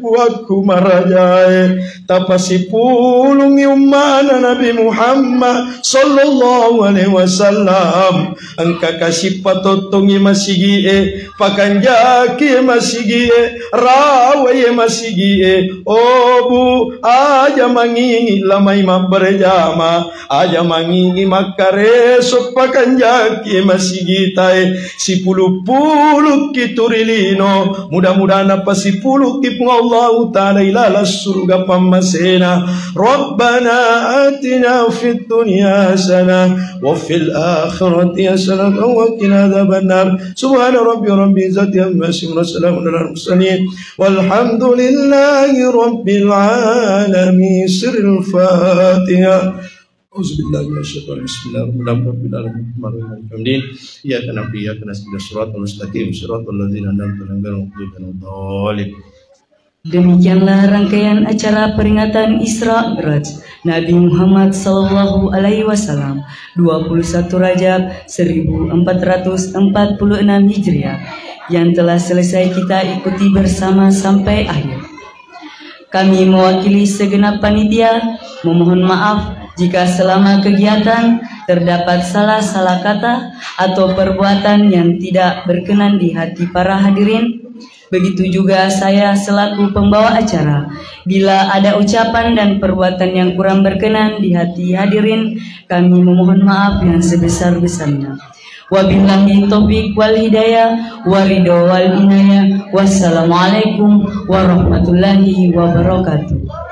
puaku marajae tapasi pulungi umana Nabi Muhammad sallallahu alaihi wasallam angka kasih patotongi masigie pakanjaki masigie rawe masigie obu aja mangingi lamai berjama aja mangingi makare sopakanjaki masigitae si pulu-pulu kiturilino mudah-mudahan apa si pulu kipung Allah Ta'ala ilala surga pamasena. Rabbana atina fid dunya hasanah wa fil akhirati hasanah wa qina adzabannar. Subhana rabbil izzati amma yasifun wa salamun alal mursalin walhamdulillahi rabbil alamin. Sirrul Fatiha. Auzubillahi minasyaitonir rajim. Bismillahirrahmanirrahim. Iyyaka na'budu wa iyyaka nasta'in. Shiratal mustaqim. Shiratal ladzina an'amta 'alaihim ghairil maghdubi 'alaihim waladdallin. Demikianlah rangkaian acara peringatan Isra Mi'raj Nabi Muhammad sallallahu alaihi wasallam 21 Rajab 1446 Hijriah yang telah selesai kita ikuti bersama sampai akhir. Kami mewakili segenap panitia memohon maaf jika selama kegiatan terdapat salah-salah kata atau perbuatan yang tidak berkenan di hati para hadirin. Begitu juga saya selaku pembawa acara, bila ada ucapan dan perbuatan yang kurang berkenan di hati hadirin, kami memohon maaf yang sebesar-besarnya. Wabillahi taufiq wal hidayah waridho wal inayah. Wassalamualaikum warahmatullahi wabarakatuh.